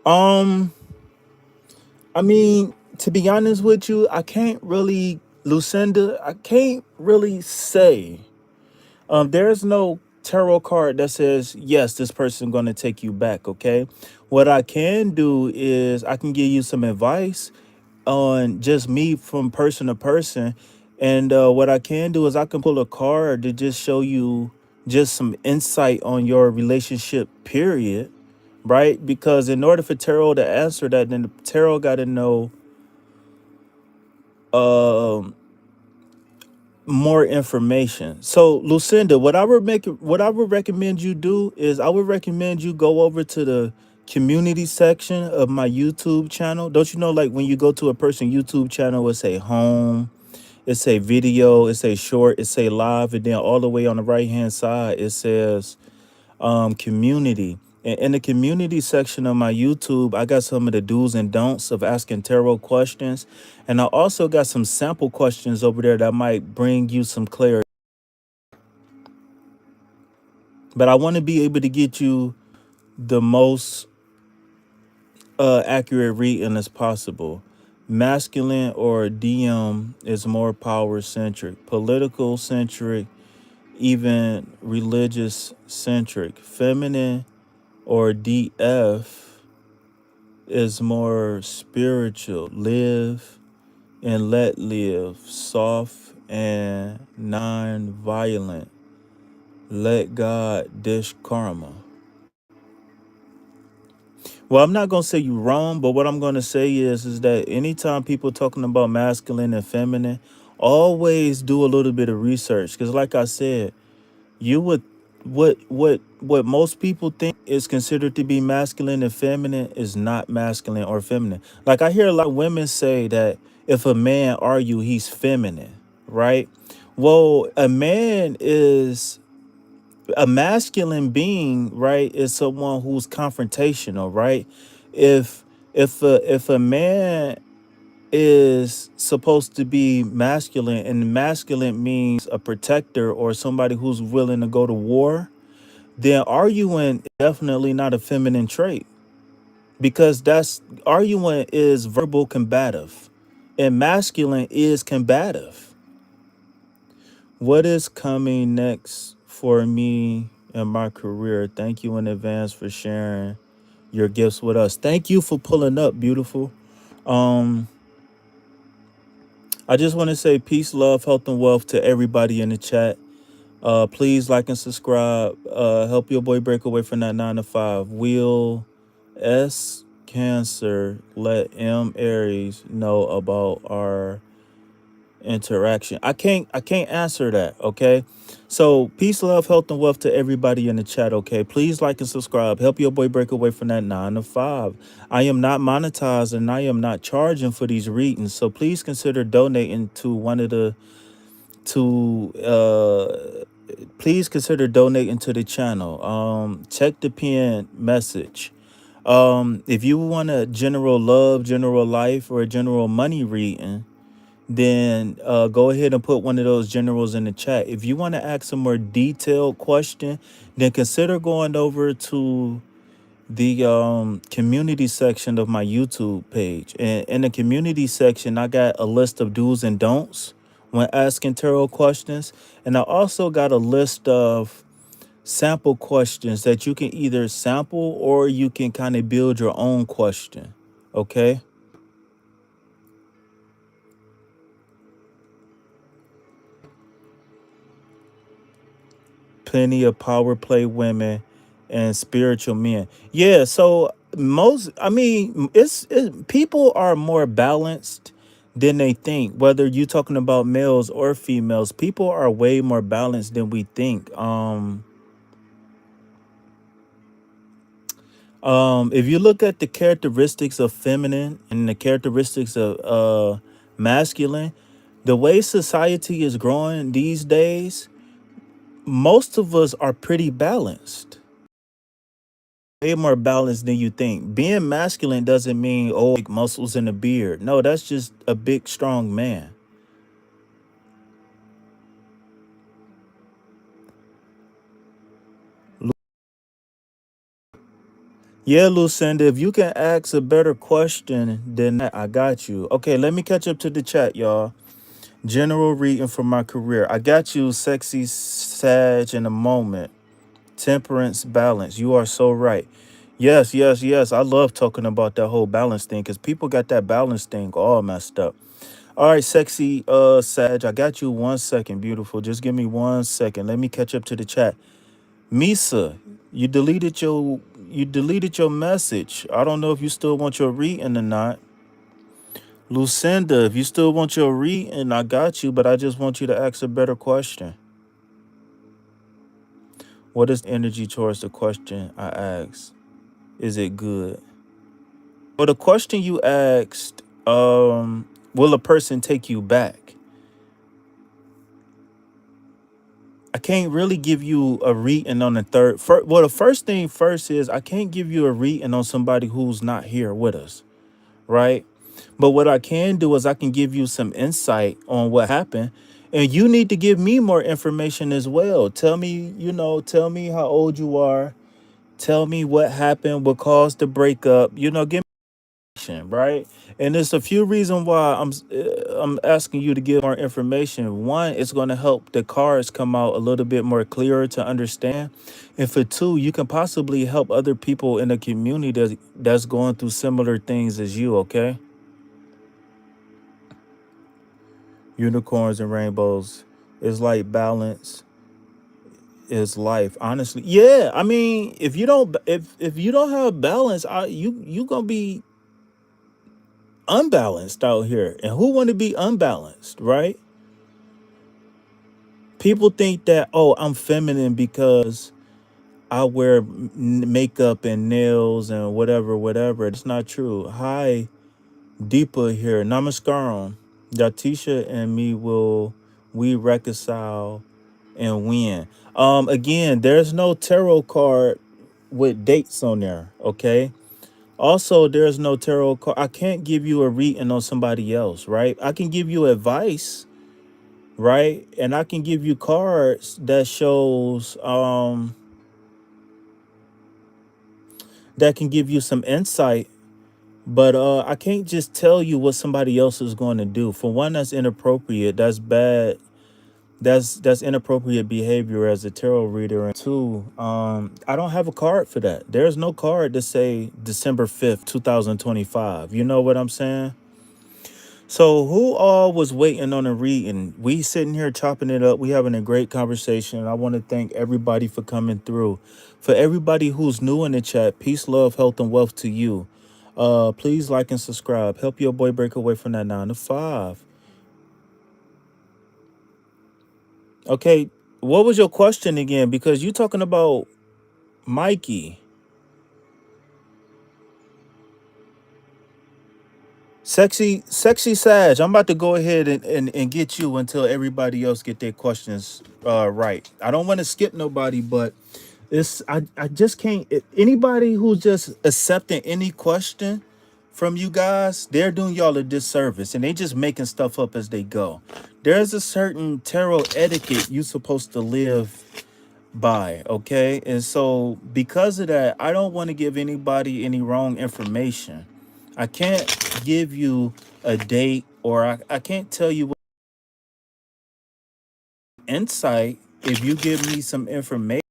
Um, I mean, to be honest with you, I can't really, Lucinda, I can't really say. There's no tarot card that says, yes, this person gonna take you back, okay? What I can do is I can give you some advice on just me from person to person. And what I can do is I can pull a card to just show you just some insight on your relationship, period. Right? Because in order for tarot to answer that, then the tarot got to know um more information. So Lucinda, what I would recommend you do is I would recommend you go over to the community section of my YouTube channel. Don't you know, like when you go to a person YouTube channel, it say home, it say video, it say short, it say live, and then all the way on the right hand side it says community. And in the community section of my YouTube, I got some of the do's and don'ts of asking tarot questions. And I also got some sample questions over there that might bring you some clarity. But I want to be able to get you the most accurate reading as possible. Masculine or DM is more power centric, political centric, even religious centric. Feminine or DF is more spiritual, live and let live, soft and non-violent. Let God dish karma. Well, I'm not gonna say you wrong, but what I'm gonna say is that anytime people talking about masculine and feminine, always do a little bit of research. Because like I said, you would what most people think is considered to be masculine and feminine is not masculine or feminine. Like I hear a lot of women say that if a man argue, he's feminine, right? Well, a masculine being, right, is someone who's confrontational, right? If if a man is supposed to be masculine, and masculine means a protector or somebody who's willing to go to war, then arguing is definitely not a feminine trait, because that's arguing is verbal combative, and masculine is combative. What is coming next for me in my career? Thank you in advance for sharing your gifts with us. Thank you for pulling up, beautiful. Um, I just want to say peace, love, health, and wealth to everybody in the chat. Please like and subscribe. Help your boy break away from that 9 to 5. Will S Cancer let M Aries know about our interaction? I can't answer that, okay? So peace, love, health, and wealth to everybody in the chat, okay? Please like and subscribe. Help your boy break away from that 9 to 5. I am not monetized and I am not charging for these readings. So please consider donating to one of the to please consider donating to the channel. Check the pin message. If you want a general love, general life, or a general money reading, then go ahead and put one of those generals in the chat. If you want to ask a more detailed question, then consider going over to the community section of my YouTube page. And in the community section, I got a list of do's and don'ts when asking tarot questions. And I also got a list of sample questions that you can either sample or you can kind of build your own question. Okay? Plenty of power play women and spiritual men. Yeah, so people are more balanced than they think. Whether you're talking about males or females, people are way more balanced than we think. If you look at the characteristics of feminine and the characteristics of masculine, the way society is growing these days, most of us are pretty balanced. Way more balanced than you think. Being masculine doesn't mean big muscles and a beard. No, that's just a big, strong man. Yeah, Lucinda, if you can ask a better question than that, I got you. Okay, let me catch up to the chat, y'all. General reading for my career. I got you, sexy Sag, in a moment. Temperance, balance. You are so right. Yes, yes, yes. I love talking about that whole balance thing because people got that balance thing all messed up. All right, sexy Sag, I got you 1 second, beautiful. Just give me 1 second. Let me catch up to the chat. Misa, you deleted your message. I don't know if you still want your reading or not. Lucinda, if you still want your reading, I got you, but I just want you to ask a better question. What is energy towards the question I asked? Is it good? Well, the question you asked, will a person take you back? I can't really give you a reading on the third. Well, the first thing first is I can't give you a reading on somebody who's not here with us, right? But what I can do is I can give you some insight on what happened, and you need to give me more information as well. Tell me how old you are. Tell me what happened, what caused the breakup. Give me information, right? And there's a few reasons why I'm asking you to give more information. One, it's going to help the cards come out a little bit more clearer to understand. And for two, you can possibly help other people in the community that's going through similar things as you, okay? Unicorns and rainbows is like balance is life. Honestly, yeah. I mean, if you don't have balance, you gonna be unbalanced out here. And who want to be unbalanced, right? People think that, oh, I'm feminine because I wear makeup and nails and whatever, whatever. It's not true. Hi, Deepa here. Namaskaram. Yatisha and me will we reconcile and win. Again, there's no tarot card with dates on there, okay? Also, there's no tarot card. I can't give you a reading on somebody else, right? I can give you advice, right? And I can give you cards that shows that can give you some insight, but I can't just tell you what somebody else is going to do. For one, that's inappropriate. That's bad. That's inappropriate behavior as a tarot reader. And two, I don't have a card for that. There's no card to say December 5th, 2025. You know what I'm saying? So who all was waiting on a reading? We sitting here chopping it up. We having a great conversation. I want to thank everybody for coming through. For everybody who's new in the chat, peace, love, health, and wealth to you. Please like and subscribe. Help your boy break away from that 9 to 5. Okay, what was your question again? Because you talking about Mikey. Sexy Sag. I'm about to go ahead and get you until everybody else get their questions right. I don't want to skip nobody, but I just can't anybody who's just accepting any question from you guys, they're doing y'all a disservice and they just making stuff up as they go. There's a certain tarot etiquette you supposed to live by, okay? And so because of that, I don't want to give anybody any wrong information. I can't give you a date or I can't tell you what insight if you give me some information.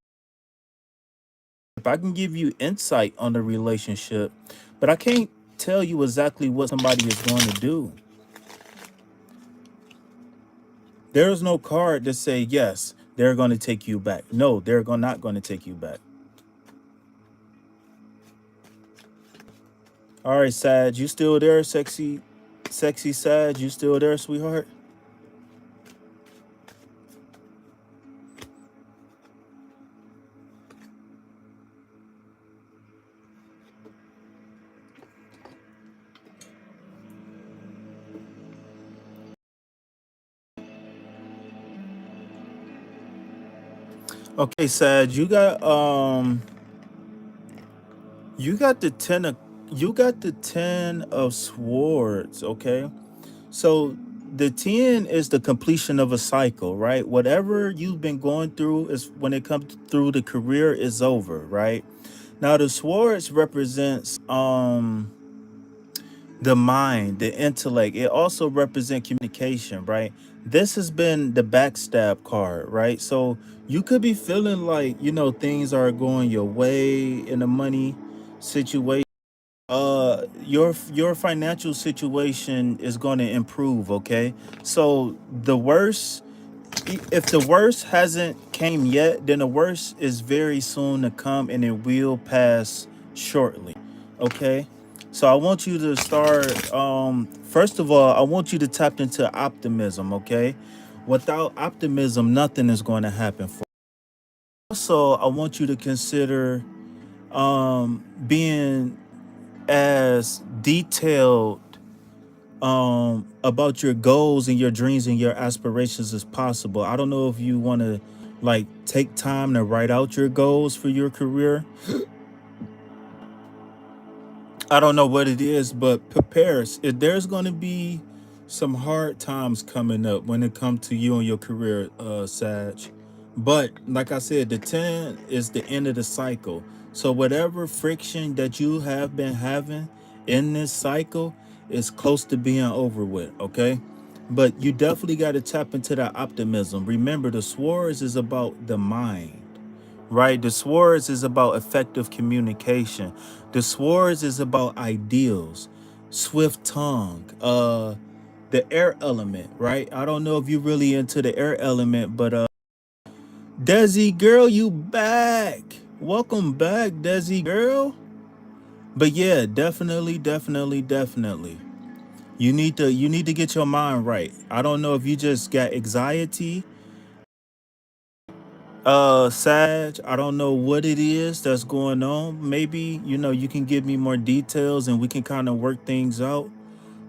If I can give you insight on the relationship, but I can't tell you exactly what somebody is going to do. There is no card to say yes, they're going to take you back. No, not going to take you back. All right, Sag, you still there? Sexy Sag, you still there, sweetheart? Okay, Sag, you got the ten of swords, okay? So the 10 is the completion of a cycle, right? Whatever you've been going through is when it comes through the career is over, right? Now the swords represents the mind, the intellect. It also represents communication, right? This has been the backstab card, right? So you could be feeling like, things are going your way in the money situation. Your financial situation is going to improve, okay? So the worst, if the worst hasn't came yet, then the worst is very soon to come and it will pass shortly, okay? So I want you to start first of all, I want you to tap into optimism, okay? Without optimism, nothing is going to happen for you. Also, I want you to consider being as detailed about your goals and your dreams and your aspirations as possible. I don't know if you want to like take time to write out your goals for your career. I don't know what it is, but prepare. If there's going to be some hard times coming up when it comes to you and your career, Sag. But like I said, the 10 is the end of the cycle. So whatever friction that you have been having in this cycle is close to being over with, okay? But you definitely got to tap into that optimism. Remember, the swords is about the mind, right? The swords is about effective communication. The swords is about ideals, swift tongue, the air element, right? I don't know if you really into the air element, but Desi girl, you back. Welcome back, Desi girl. But yeah, definitely. You need to get your mind right. I don't know if you just got anxiety, Sag. I don't know what it is that's going on. Maybe, you can give me more details and we can kind of work things out.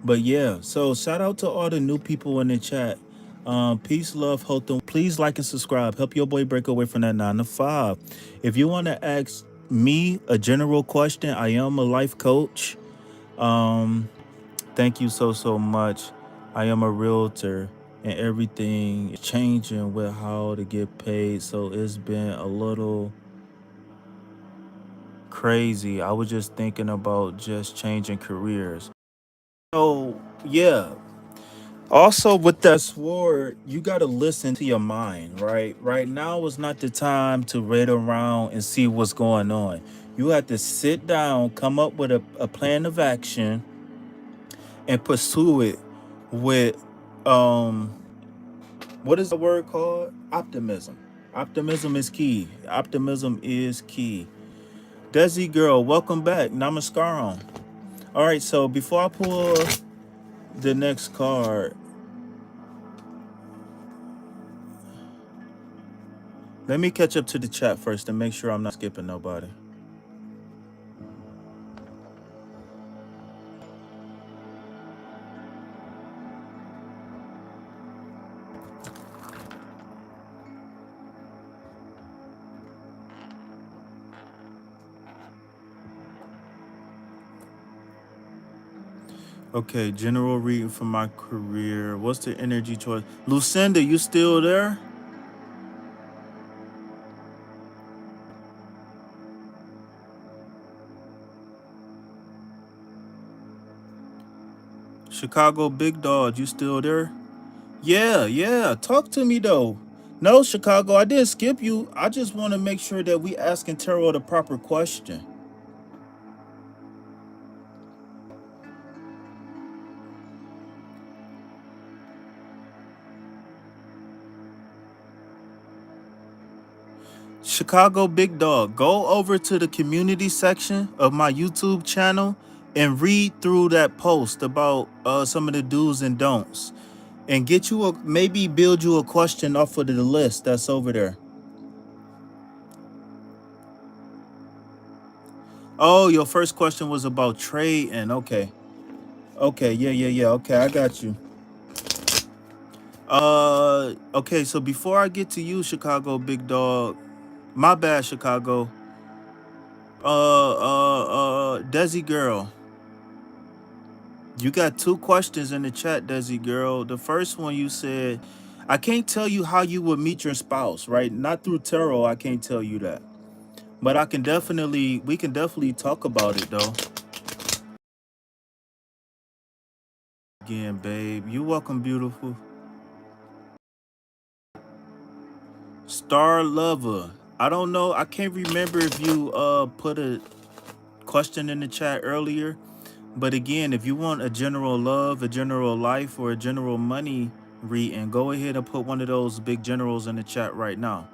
But yeah, so shout out to all the new people in the chat. Peace, love, hope. Please like and subscribe. Help your boy break away from that 9 to 5. If you want to ask me a general question, I am a life coach. Um, Thank you so much. I am a realtor and everything is changing with how to get paid. So it's been a little crazy. I was just thinking about just changing careers. So yeah. Also with that sword, you gotta listen to your mind, right? Right now is not the time to wait around and see what's going on. You have to sit down, come up with a plan of action and pursue it with um what is the word called? Optimism. Optimism is key. Optimism is key. Desi girl, welcome back. Namaskaram. All right, so before I pull the next card, let me catch up to the chat first and make sure I'm not skipping nobody. Okay, general reading for my career. What's the energy choice? Lucinda, you still there? Chicago Big Dog, you still there? Yeah. Talk to me though. No, Chicago, I didn't skip you. I just want to make sure that we asking Terrell the proper question. Chicago Big Dog, go over to the community section of my YouTube channel and read through that post about some of the do's and don'ts and get you maybe build you a question off of the list that's over there. Oh, your first question was about trading. Okay, yeah. Okay, I got you. Okay, so before I get to you, Chicago Big Dog, my bad, Chicago. Desi girl, you got two questions in the chat, Desi girl. The first one you said, I can't tell you how you would meet your spouse, right? Not through tarot, I can't tell you that. But we can definitely talk about it though. Again, babe. You welcome, beautiful. Star Lover. I don't know. I can't remember if you put a question in the chat earlier. But again, if you want a general love, a general life, or a general money reading, go ahead and put one of those big generals in the chat right now.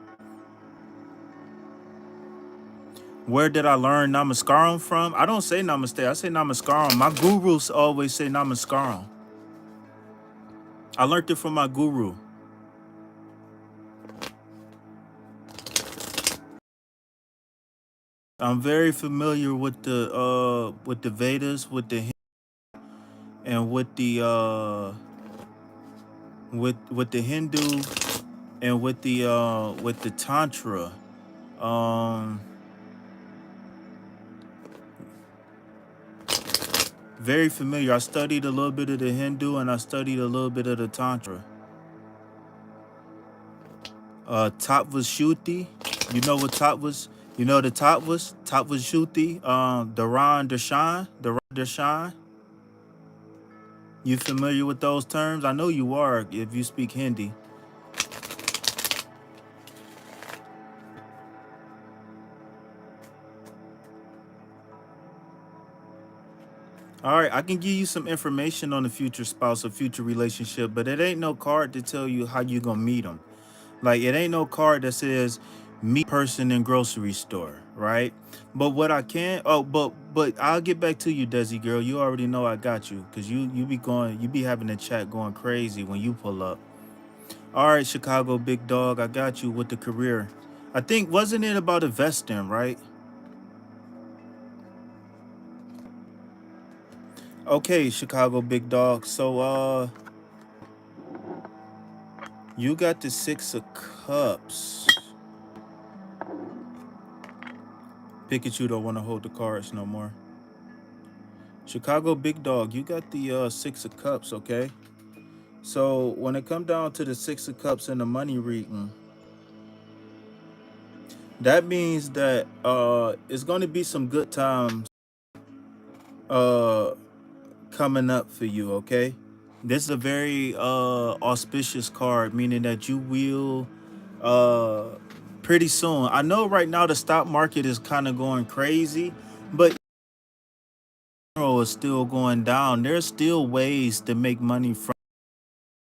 Where did I learn Namaskaram from? I don't say Namaste. I say Namaskaram. My gurus always say Namaskaram. I learned it from my guru. I'm very familiar with the Vedas, and with the Hindu and with the Tantra. Um, Very familiar. I studied a little bit of the Hindu and I studied a little bit of the Tantra. Tattva Shuddhi. You know what Tattva You know the top was Shuti, Deron Deshaun. You familiar with those terms? I know you are if you speak Hindi. All right, I can give you some information on the future spouse or future relationship, but it ain't no card to tell you how you gonna meet them. Like it ain't no card that says meet person in grocery store, right? But what I can, but I'll get back to you, Desi girl. You already know I got you, cause you be having the chat going crazy when you pull up. All right, Chicago big dog, I got you with the career. I think wasn't it about investing, right? Okay, Chicago big dog. So you got the 6 of Cups. Pikachu don't want to hold the cards no more. Chicago big dog, you got the 6 of Cups, okay? So when it come down to the 6 of Cups and the money reading, that means that it's gonna be some good times uh coming up for you, okay? This is a very auspicious card, meaning that you will uh pretty soon. I know right now the stock market is kind of going crazy, but is still going down. There's still ways to make money from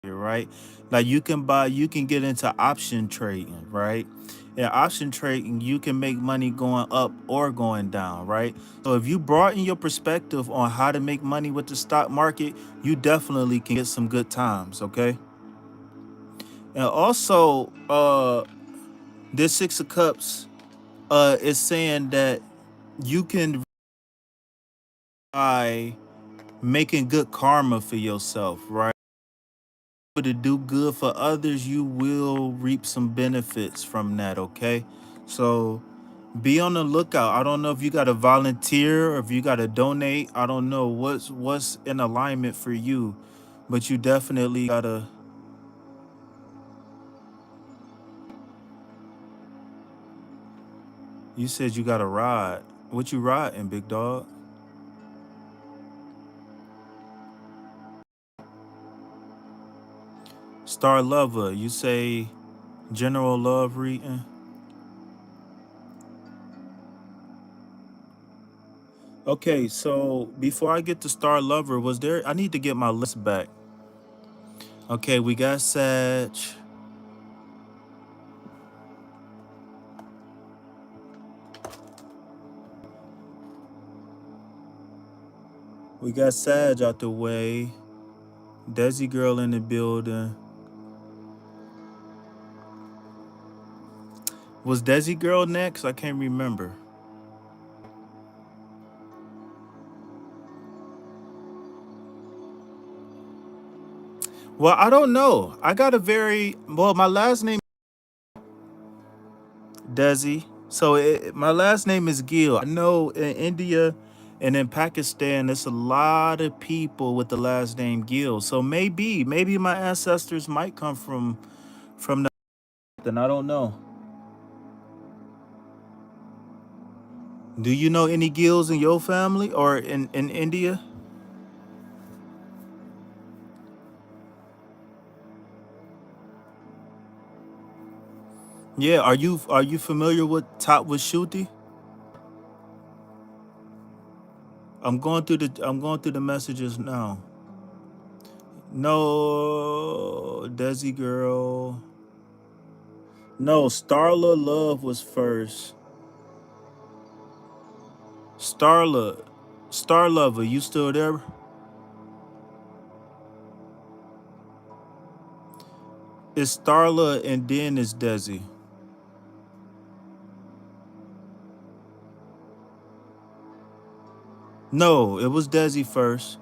it, right? Like you can get into option trading, right? In option trading, you can make money going up or going down, right? So if you broaden your perspective on how to make money with the stock market, you definitely can get some good times, okay? And also, this 6 of Cups is saying that you can by making good karma for yourself, right? To do good for others, you will reap some benefits from that, okay? So be on the lookout. I don't know if you got to volunteer or if you got to donate. I don't know what's in alignment for you, but you definitely got to. You said you got to ride. What you riding, big dog? Star Lover, you say general love reading. Okay, so before I get to Star Lover, was there I need to get my list back. Okay, we got Sag. We got Sag out the way. Desi girl in the building. Was Desi girl next? I can't remember. Well, I don't know. I got a very well. My last name Desi, so my last name is Gill. I know in India and in Pakistan, there's a lot of people with the last name Gill. So maybe my ancestors might come from the. Then I don't know. Do you know any Gills in your family or in India? Yeah. Are you familiar with Top with Shuti? I'm going through the messages now. No, Desi girl. No, Starla Love was first. Starla, Star Lover, you still there? It's Starla and then it's Desi. No, it was Desi first.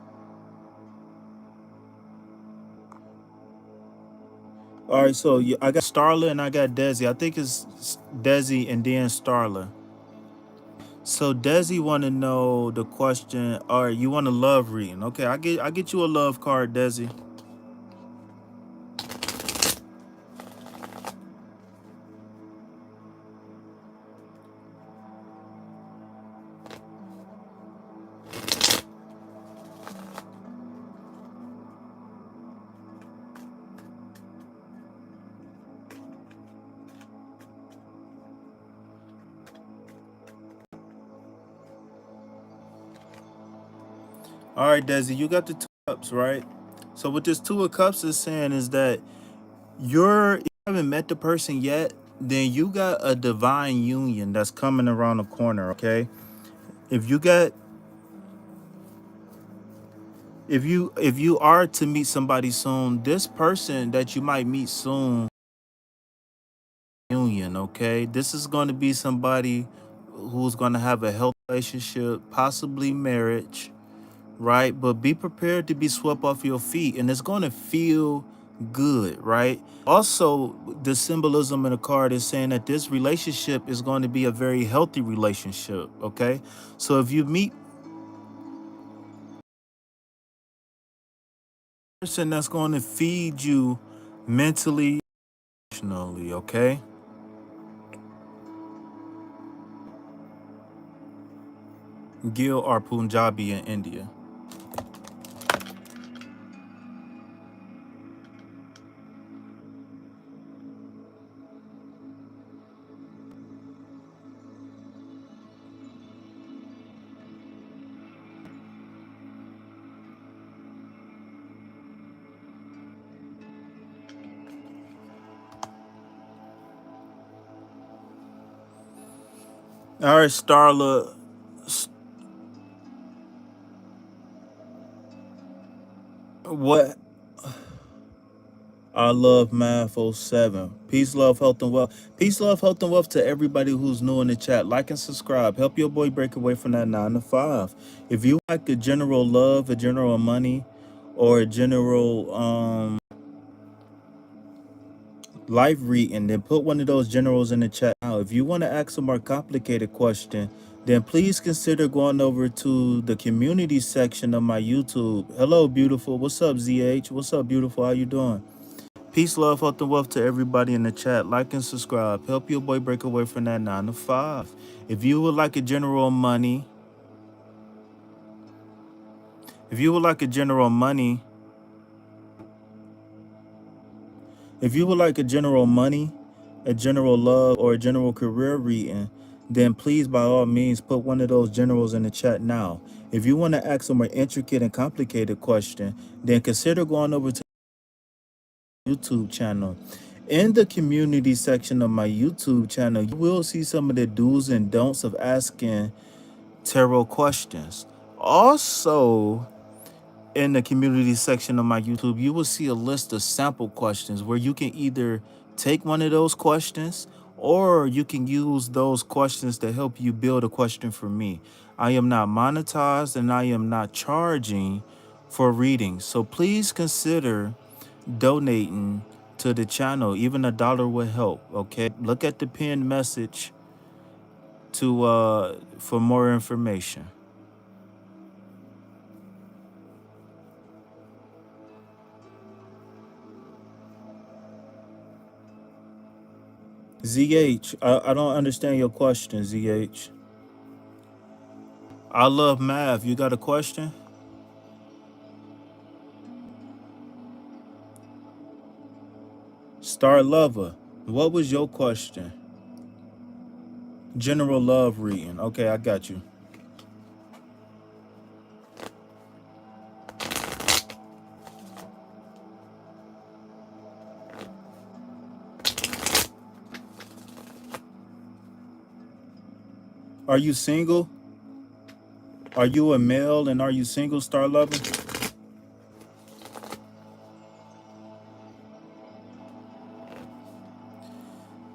All right, so I got Starla and I got Desi. I think it's Desi and then Starla. So Desi want to know the question. All right, you want a love reading? Okay, I get you a love card, Desi. All right, Desi, you got the two cups, right? So what this two of cups is saying is that if you haven't met the person yet, then you got a divine union that's coming around the corner, okay? If you got if you are to meet somebody soon, this person that you might meet soon, union, okay? This is going to be somebody who's going to have a healthy relationship, possibly marriage, right? But be prepared to be swept off your feet, and it's going to feel good, right? Also, the symbolism in the card is saying that this relationship is going to be a very healthy relationship, okay? So if you meet a person that's going to feed you mentally, emotionally, okay? Gil or Punjabi in India. All right, Starla, what I love Math oh 07. Peace, love, health, and wealth. Peace, love, health, and wealth to everybody who's new in the chat. Like and subscribe. Help your boy break away from that 9 to 5. If you like a general love, a general money, or a general life reading, then put one of those generals in the chat now. If you want to ask a more complicated question, then please consider going over to the community section of my YouTube. Hello, beautiful. What's up, ZH? What's up, beautiful? How you doing? Peace, love, health, and wealth to everybody in the chat. Like and subscribe. Help your boy break away from that 9 to 5. If you would like a general money, if you would like a general money, if you would like a general money, a general love, or a general career reading, then please, by all means, put one of those generals in the chat now. If you want to ask a more intricate and complicated question, then consider going over to the YouTube channel. In the community section of my YouTube channel, you will see some of the do's and don'ts of asking tarot questions. Also, in the community section of my YouTube, you will see a list of sample questions where you can either take one of those questions or you can use those questions to help you build a question for me. I am not monetized and I am not charging for readings. So please consider donating to the channel. Even $1 will help, okay? Look at the pinned message to for more information. ZH, I don't understand your question, ZH. I love math. You got a question? Star Lover, what was your question? General love reading. Okay, I got you. Are you single? Are you a male and are you single, Star Lover?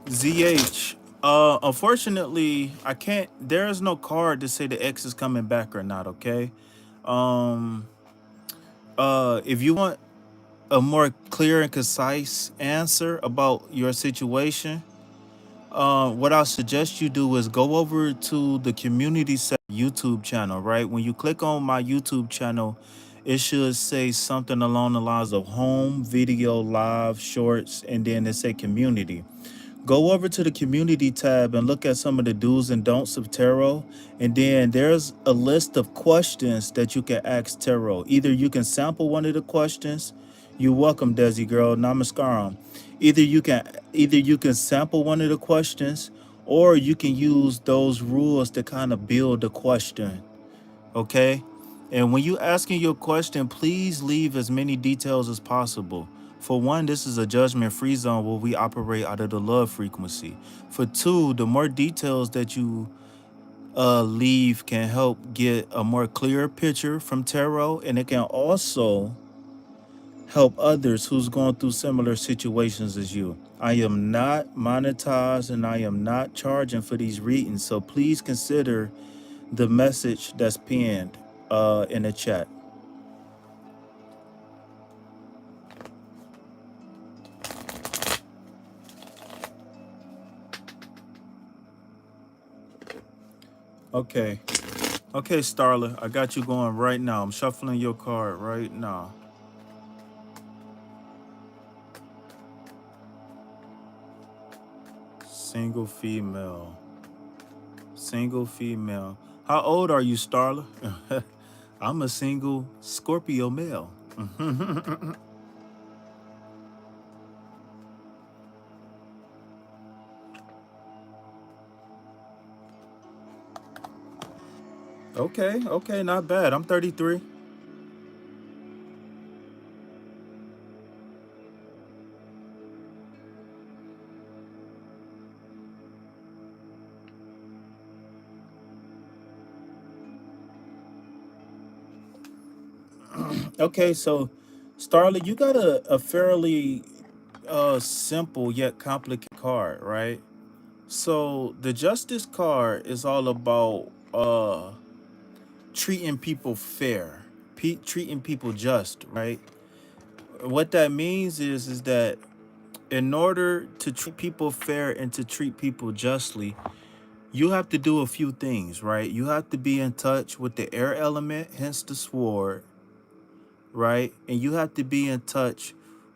ZH, unfortunately, I can't, there is no card to say the X is coming back or not, okay? Um, if you want a more clear and concise answer about your situation, what I'll suggest you do is go over to the community YouTube channel, right? When you click on my YouTube channel, it should say something along the lines of home, video, live, shorts, and then it say community. Go over to the community tab and look at some of the do's and don'ts of tarot. And then there's a list of questions that you can ask tarot. Either you can sample one of the questions. You're welcome, Desi girl. Namaskaram. Either you can sample one of the questions or you can use those rules to kind of build the question. Okay? And when you asking your question, please leave as many details as possible. For one, this is a judgment-free zone where we operate out of the love frequency. For two, the more details that you leave can help get a more clear picture from tarot, and it can also help others who's going through similar situations as you. I am not monetized and I am not charging for these readings, so please consider the message that's pinned in the chat. Okay. Okay, Starla, I got you going right now. I'm shuffling your card right now. Single female. Single female. How old are you, Starla? I'm a single Scorpio male. Okay, okay, not bad. I'm 33. Okay, so Starla, you got a fairly simple yet complicated card, right? So the Justice card is all about treating people fair, treating people just, right? What that means is that in order to treat people fair and to treat people justly, you have to do a few things, right? You have to be in touch with the air element, hence the sword, right? And you have to be in touch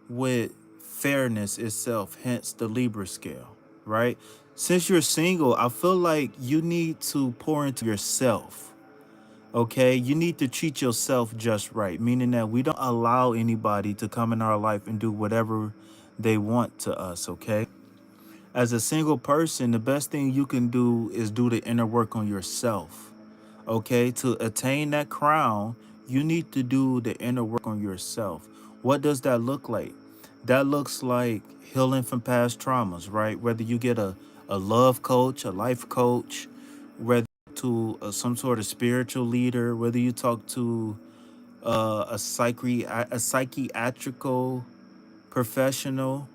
with fairness itself, hence the Libra scale, right? Since you're single, I feel like you need to pour into yourself. Okay, you need to treat yourself just right, meaning that we don't allow anybody to come in our life and do whatever they want to us. Okay, as a single person, the best thing you can do is do the inner work on yourself. Okay, to attain that crown, you need to do the inner work on yourself. What does that look like? That looks like healing from past traumas, right? Whether you get a love coach, a life coach, whether to some sort of spiritual leader, whether you talk to a psychiatrical professional,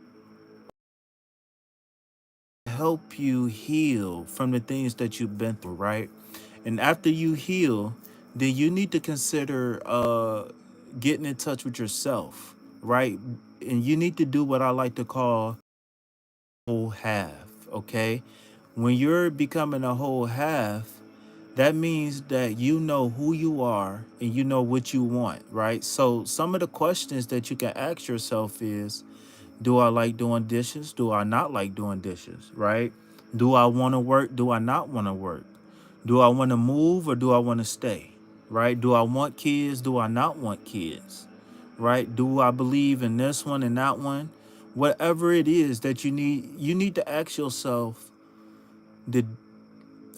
help you heal from the things that you've been through, right? And after you heal, then you need to consider getting in touch with yourself, right? And you need to do what I like to call whole half, okay? When you're becoming a whole half, that means that you know who you are and you know what you want, right? So some of the questions that you can ask yourself is, do I like doing dishes? Do I not like doing dishes, right? Do I want to work? Do I not want to work? Do I want to move or do I want to stay? Right? Do I want kids? Do I not want kids? Right? Do I believe in this one and that one? Whatever it is that you need to ask yourself the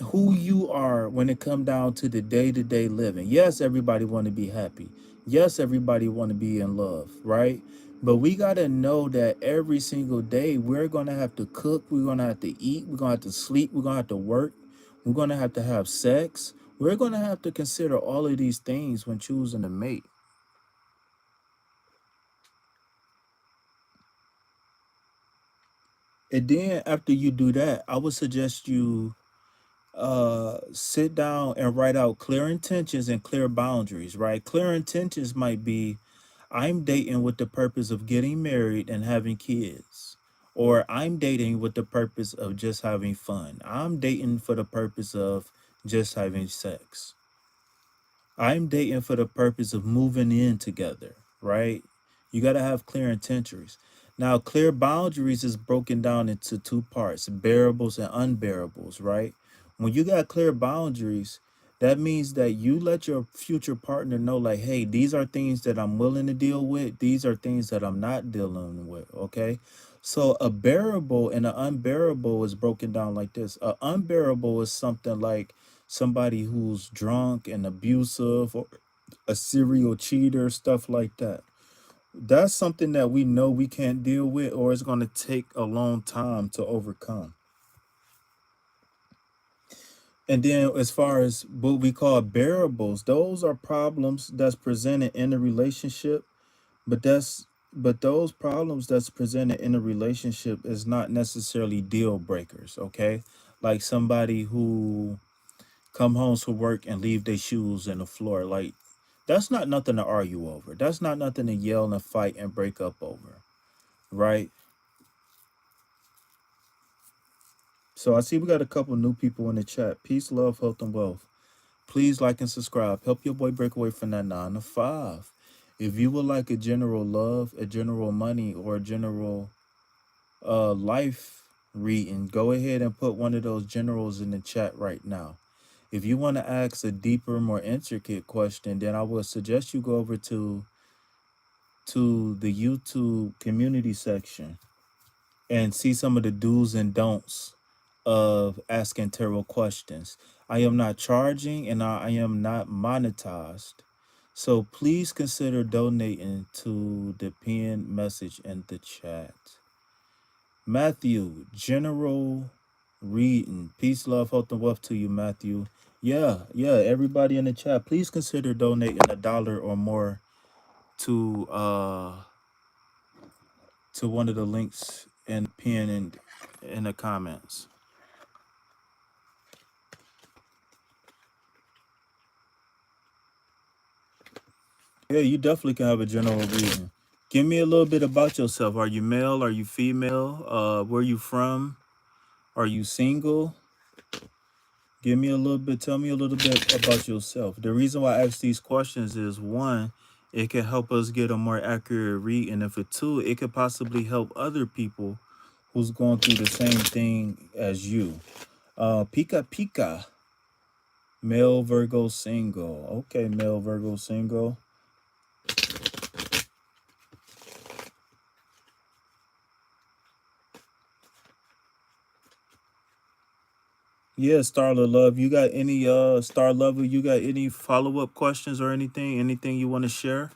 who you are when it come down to the day-to-day living. Yes, everybody want to be happy. Yes, everybody want to be in love, right? But we got to know that every single day we're going to have to cook, we're going to have to eat, we're going to have to sleep, we're going to have to work, we're going to have sex. We're going to have to consider all of these things when choosing a mate. And then after you do that, I would suggest you sit down and write out clear intentions and clear boundaries, right? Clear intentions might be, I'm dating with the purpose of getting married and having kids, or I'm dating with the purpose of just having fun. I'm dating for the purpose of just having sex. I'm dating for the purpose of moving in together, right? You got to have clear intentions. Now, clear boundaries is broken down into two parts, bearables and unbearables, right? When you got clear boundaries, that means that you let your future partner know, like, hey, these are things that I'm willing to deal with. These are things that I'm not dealing with, okay? So a bearable and an unbearable is broken down like this. A unbearable is something like somebody who's drunk and abusive, a serial cheater, stuff like that. That's something that we know we can't deal with, or it's going to take a long time to overcome. And then, as far as what we call bearables, those are problems that's presented in a relationship, but those problems that's presented in a relationship is not necessarily deal breakers. Okay, like somebody who come home from work and leave their shoes in the floor, like that's not nothing to argue over. That's not nothing to yell and fight and break up over, right? So I see we got a couple new people in the chat. Peace, love, health, and wealth. Please like and subscribe. Help your boy break away from that 9 to 5. If you would like a general love, a general money, or a general life reading, go ahead and put one of those generals in the chat right now. If you want to ask a deeper, more intricate question, then I would suggest you go over to the YouTube community section and see some of the do's and don'ts of asking tarot questions. I am not charging and I am not monetized. So please consider donating to the pinned message in the chat. Matthew, general reading. Peace, love, health, and wealth to you, Matthew. Yeah, everybody in the chat, please consider donating $1 or more to one of the links and pin in the comments. Yeah, you definitely can have a general reading. Give me a little bit about yourself. Are you male? Are you female? Where you from? Are you single? Give me a little bit. Tell me a little bit about yourself. The reason why I ask these questions is one, it can help us get a more accurate read, and if it two, it could possibly help other people who's going through the same thing as you. Pika Pika, male Virgo single. Okay, male Virgo single. Yeah, Starla Love. You got any Star Lover, you got any follow-up questions or anything? Anything you want to share?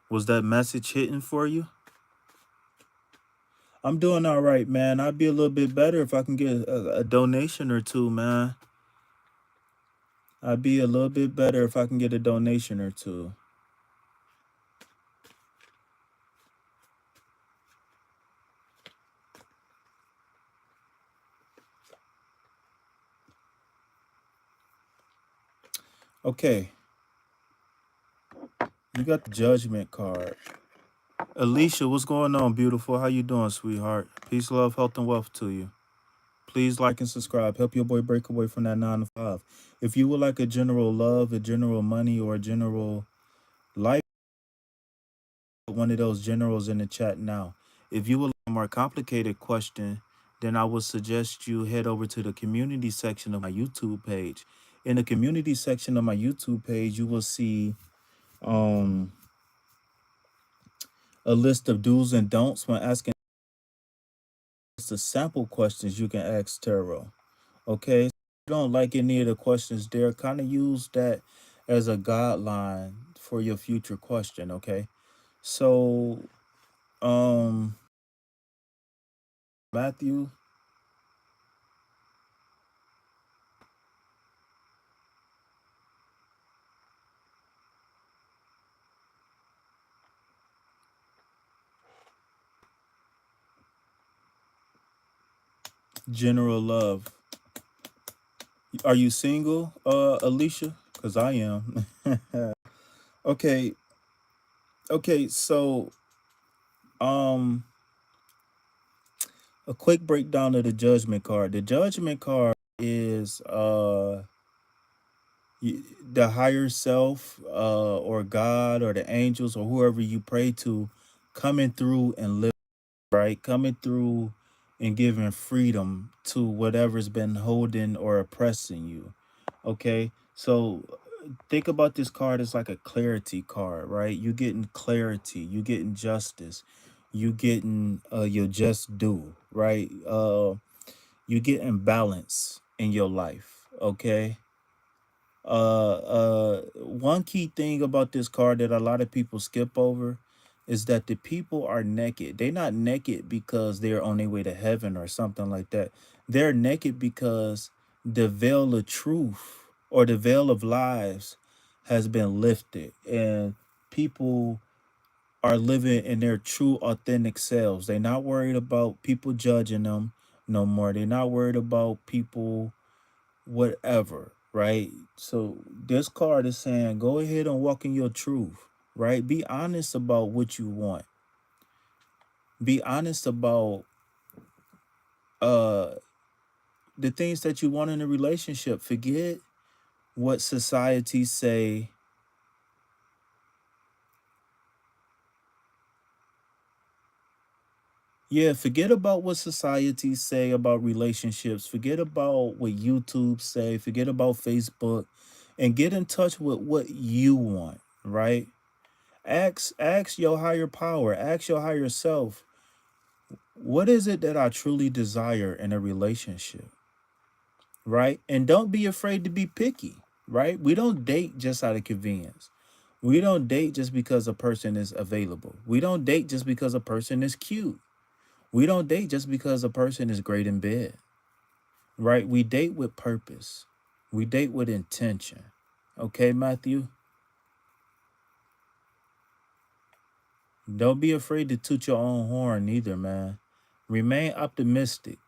Was that message hitting for you? I'm doing all right, man. I'd be a little bit better if I can get a donation or two, man. I'd be a little bit better if I can get a donation or two. Okay. You got the judgment card. Alicia, what's going on, beautiful? How you doing, sweetheart? Peace, love, health, and wealth to you. Please like and subscribe. Help your boy break away from that 9 to 5. If you would like a general love, a general money, or a general life, one of those generals in the chat now. If you would like a more complicated question, then I would suggest you head over to the community section of my YouTube page. In the community section of my YouTube page, you will see um, a list of do's and don'ts when asking the sample questions you can ask tarot. Okay, if you don't like any of the questions there, kind of use that as a guideline for your future question. Okay, so Matthew, general love. Are you single, Alicia? Because I am. Okay, okay, so um a quick breakdown of the judgment card. The judgment card is the higher self, or God or the angels or whoever you pray to coming through and live, right? Coming through and giving freedom to whatever's been holding or oppressing you. Okay, so think about this card as like a clarity card, right? You getting clarity, you getting justice, you getting your just due, right? You getting balance in your life. Okay, One key thing about this card that a lot of people skip over is that the people are naked. They're not naked because they're on their way to heaven or something like that. They're naked because the veil of truth or the veil of lies has been lifted, and people are living in their true authentic selves. They're not worried about people judging them no more. They're not worried about people whatever, right? So this card is saying go ahead and walk in your truth, right? Be honest about what you want. Be honest about uh the things that you want in a relationship. Forget what society say. Yeah, forget about what society say about relationships. Forget about what YouTube say. Forget about Facebook, and get in touch with what you want, right? Ask your higher power. Ask your higher self, what is it that I truly desire in a relationship, right? And don't be afraid to be picky, right? We don't date just out of convenience. We don't date just because a person is available. We don't date just because a person is cute. We don't date just because a person is great in bed, right? We date with purpose. We date with intention. Okay, Matthew? Don't be afraid to toot your own horn either, man. Remain optimistic.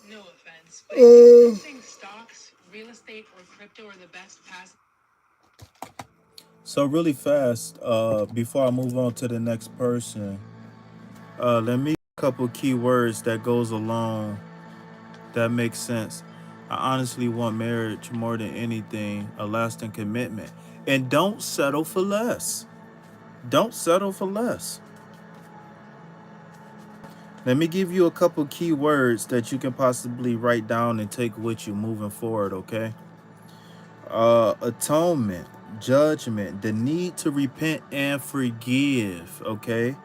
No offense, but you think stocks, real estate, or crypto are the best passive? So really fast, before I move on to the next person, let me a couple keywords that goes along that makes sense. I honestly want marriage more than anything, a lasting commitment. And don't settle for less. Don't settle for less. Let me give you a couple keywords that you can possibly write down and take with you moving forward, okay? Atonement, judgment, the need to repent and forgive, okay?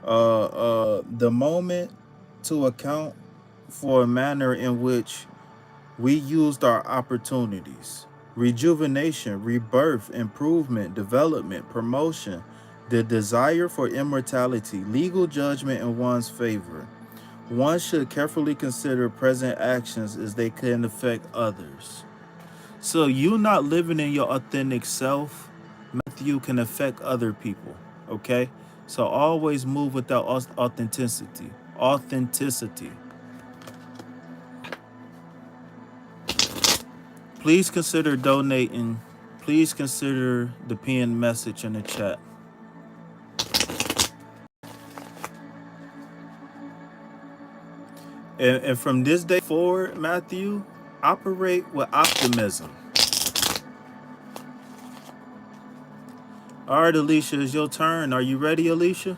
The moment to account for a manner in which we used our opportunities, rejuvenation, rebirth, improvement, development, promotion, the desire for immortality, legal judgment in one's favor. One should carefully consider present actions as they can affect others. So you not living in your authentic self, Matthew, can affect other people. Okay? So always move with that authenticity. Authenticity. Please consider donating. Please consider the pinned message in the chat. And from this day forward, Matthew, operate with optimism. All right, Alicia, it's your turn. Are you ready, Alicia?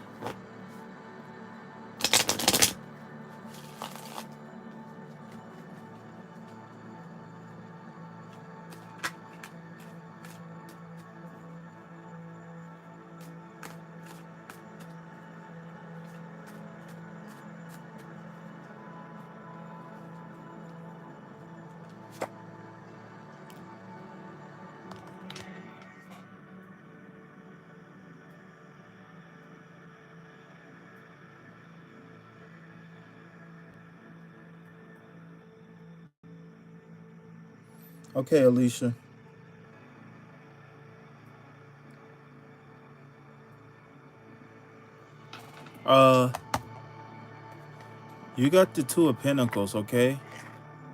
Okay, Alicia. Uh, you got the Two of Pentacles, okay?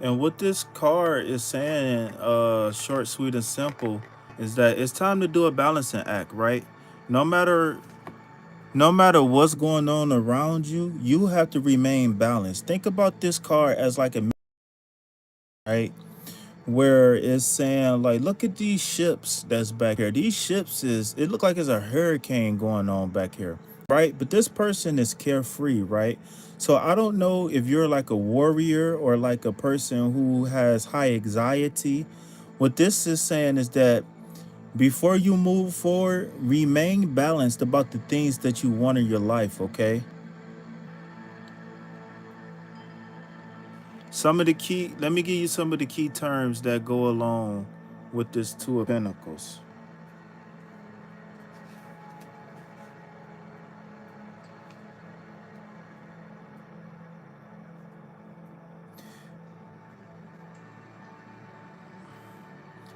And what this card is saying, short, sweet, and simple, is that it's time to do a balancing act, right? No matter no matter what's going on around you, you have to remain balanced. Think about this card as like a, right? Where it's saying like, look at these ships that's back here. These ships is, it look like it's a hurricane going on back here. right? But this person is carefree, right? So I don't know if you're like a warrior or like a person who has high anxiety. What this is saying is that before you move forward, remain balanced about the things that you want in your life, okay? Some of the key, let me give you some of the key terms that go along with this Two of Pentacles.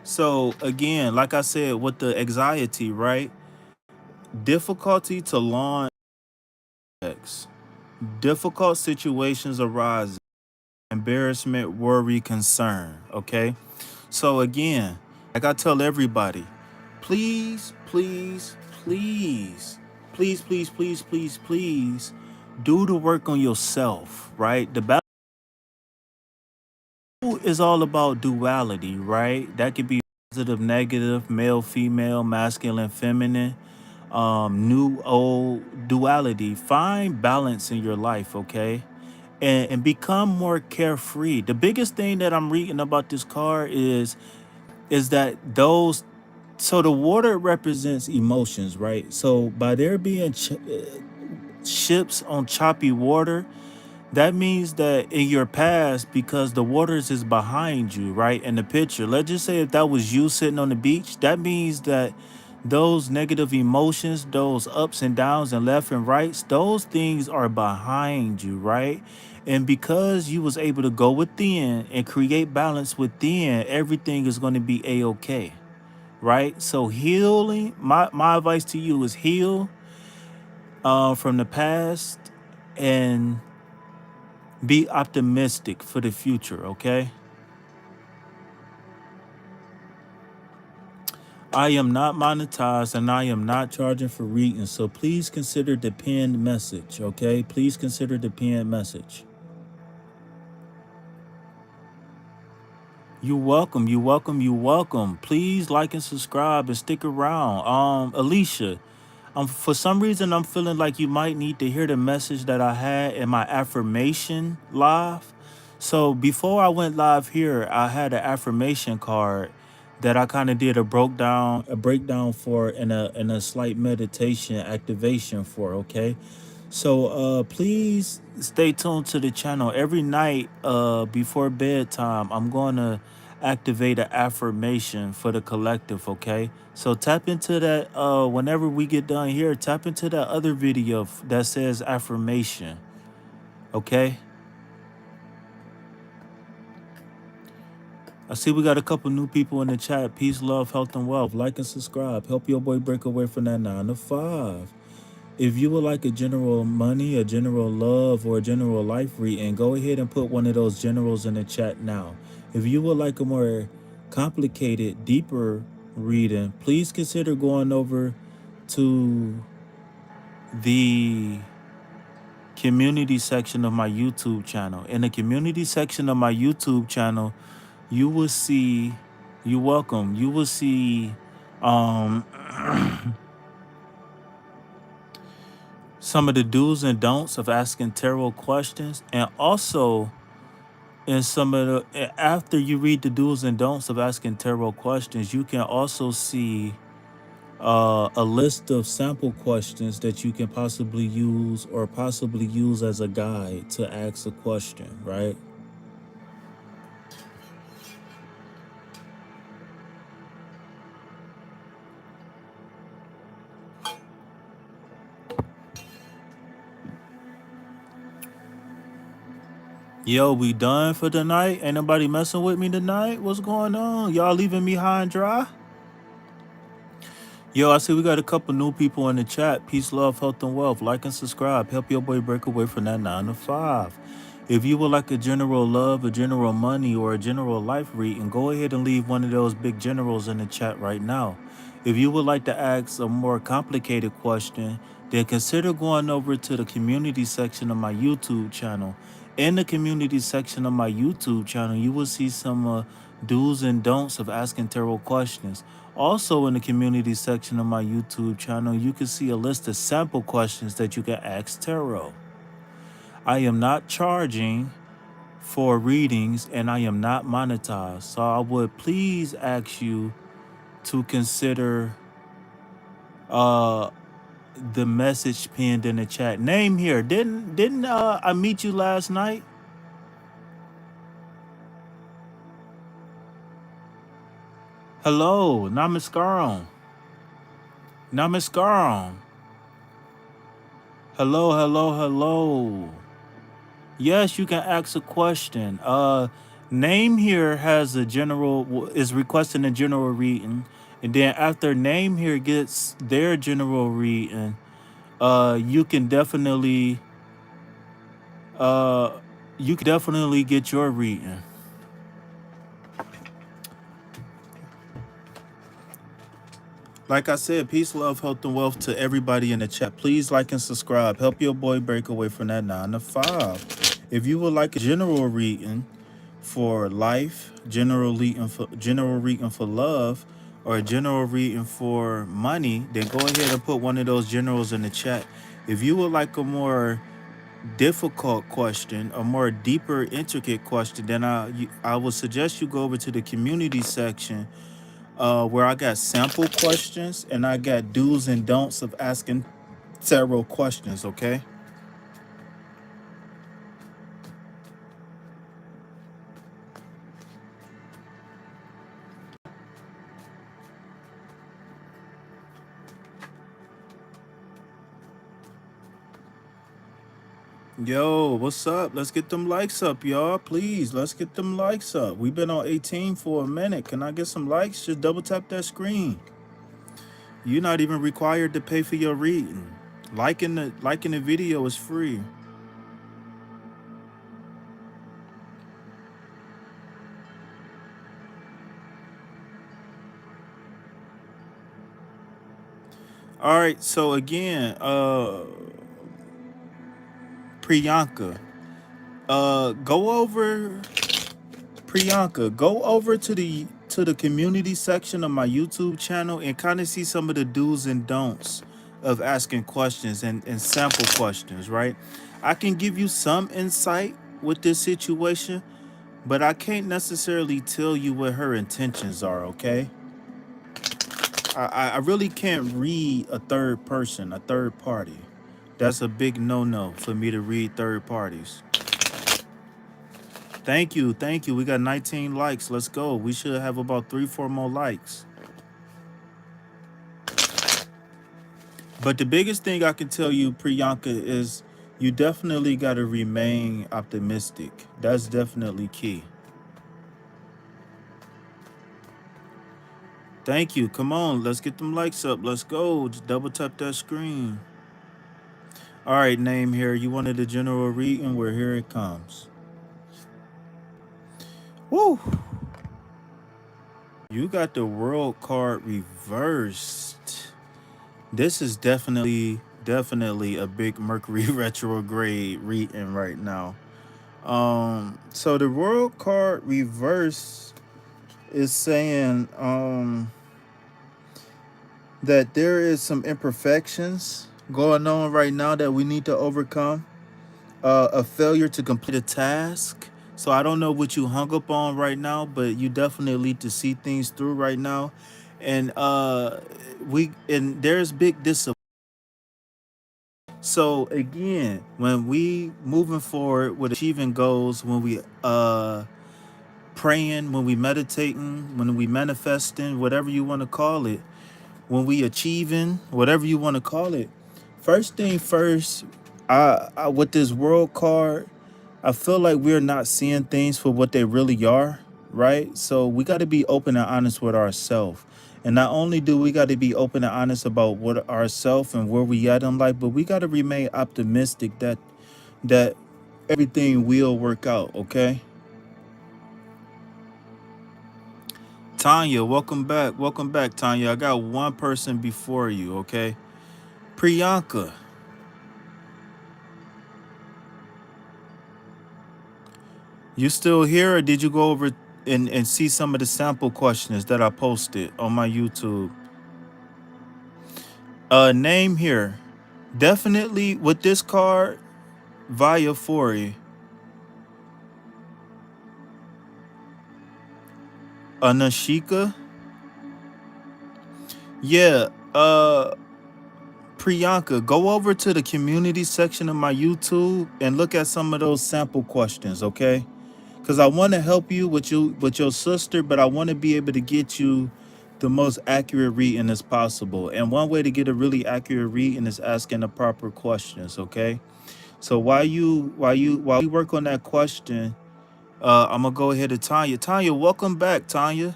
So again, like I said, with the anxiety, right? Difficulty to launch, difficult situations arise, embarrassment, worry, concern. Okay. So again, like I tell everybody, please, please, please, please, please, please, please, please do the work on yourself, right? The battle is all about duality, right? That could be positive, negative, male, female, masculine, feminine, new, old, duality. Find balance in your life, okay? And become more carefree. The biggest thing that I'm reading about this card is that those so the water represents emotions, right? So by there being ships on choppy water, that means that in your past, because the waters is behind you, right? In the picture, let's just say if that was you sitting on the beach, that means that those negative emotions, those ups and downs and left and rights, those things are behind you, right? And because you was able to go within and create balance within, everything is going to be a-okay, right? So healing, my advice to you is heal from the past and be optimistic for the future, okay? I am not monetized and I am not charging for readings, so please consider the pinned message, okay? Please consider the pinned message. You're welcome, you're welcome, you're welcome. Please like and subscribe and stick around. Alicia, for some reason I'm feeling like you might need to hear the message that I had in my affirmation live. So before I went live here, I had an affirmation card that I kind of did a breakdown for in a slight meditation activation for, okay? So please stay tuned to the channel. Every night before bedtime, I'm going to activate an affirmation for the collective, okay? So tap into that whenever we get done here, tap into that other video that says affirmation, okay? I see we got a couple new people in the chat. Peace, love, health, and wealth. Like and subscribe. Help your boy break away from that 9 to 5. If you would like a general money, a general love, or a general life reading, go ahead and put one of those generals in the chat now. If you would like a more complicated, deeper reading, please consider going over to the community section of my YouTube channel. In the community section of my YouTube channel, you will see, you're welcome, you will see um some of the do's and don'ts of asking tarot questions, and also in some of the after you read the do's and don'ts of asking tarot questions, you can also see a list of sample questions that you can possibly use as a guide to ask a question, right? Yo, we done for the night? Ain't nobody messing with me tonight? What's going on? Y'all leaving me high and dry? Yo, I see we got a couple new people in the chat. Peace, love, health, and wealth. Like and subscribe. Help your boy break away from that 9 to 5. If you would like a general love, a general money, or a general life reading, go ahead and leave one of those big generals in the chat right now. If you would like to ask a more complicated question, then consider going over to the community section of my YouTube channel. In the community section of my YouTube channel, you will see some do's and don'ts of asking tarot questions. Also, in the community section of my YouTube channel, you can see a list of sample questions that you can ask tarot. I am not charging for readings and I am not monetized. So I would please ask you to consider uh the message pinned in the chat. Name here. Didn't I meet you last night? Hello, Namaskaram. Namaskaram. Hello, hello, hello. Yes, you can ask a question. Name here has a general is requesting a general reading, and then after name here gets their general reading, you can definitely uh get your reading. Like I said, peace, love, health, and wealth to everybody in the chat. Please like and subscribe. Help your boy break away from that 9 to 5. If you would like a general reading for life, general reading for love, or a general reading for money, then go ahead and put one of those generals in the chat. If you would like a more difficult question, a more deeper, intricate question, then I would suggest you go over to the community section where I got sample questions and I got do's and don'ts of asking several questions, okay? Yo, what's up? Let's get them likes up, y'all. Please, let's get them likes up. We've been on 18 for a minute. Can I get some likes? Just double tap that screen. You're not even required to pay for your reading. Liking the video is free. All right, so again, Priyanka, go over to the community section of my YouTube channel and kind of see some of the do's and don'ts of asking questions and sample questions, right? I can give you some insight with this situation, but I can't necessarily tell you what her intentions are, okay? I really can't read a third person, a third party. That's a big no-no for me to read third parties. Thank you. We got 19 likes. Let's go. We should have about 3-4 more likes. But the biggest thing I can tell you, Priyanka, is you definitely got to remain optimistic. That's definitely key. Thank you. Come on. Let's get them likes up. Let's go. Just double tap that screen. All right, name here. You wanted a general reading? Well, here it comes. Woo! You got the world card reversed. This is definitely a big Mercury retrograde reading right now. So the world card reverse is saying that there is some imperfections going on right now that we need to overcome. A failure to complete a task. So I don't know what you hung up on right now, but you definitely need to see things through right now. And there's big disappointment. So again, when we moving forward with achieving goals, when we praying, when we meditating, when we manifesting, whatever you want to call it, when we achieving, whatever you want to call it, first thing first, I with this world card, I feel like we're not seeing things for what they really are, right? So we got to be open and honest with ourselves. And not only do we got to be open and honest about what ourselves and where we at in life, but we got to remain optimistic that everything will work out, okay? Tanya, welcome back. Welcome back, Tanya. I got one person before you, okay? Priyanka, you still here or did you go over and see some of the sample questions that I posted on my YouTube. Name here. Definitely with this card, Via Fori. Anashika. Yeah. Priyanka, go over to the community section of my YouTube and look at some of those sample questions, okay? Because I want to help you with your sister, but I want to be able to get you the most accurate reading as possible. And one way to get a really accurate reading is asking the proper questions, okay? So while we work on that question, I'm gonna go ahead to Tanya. Tanya, welcome back, Tanya.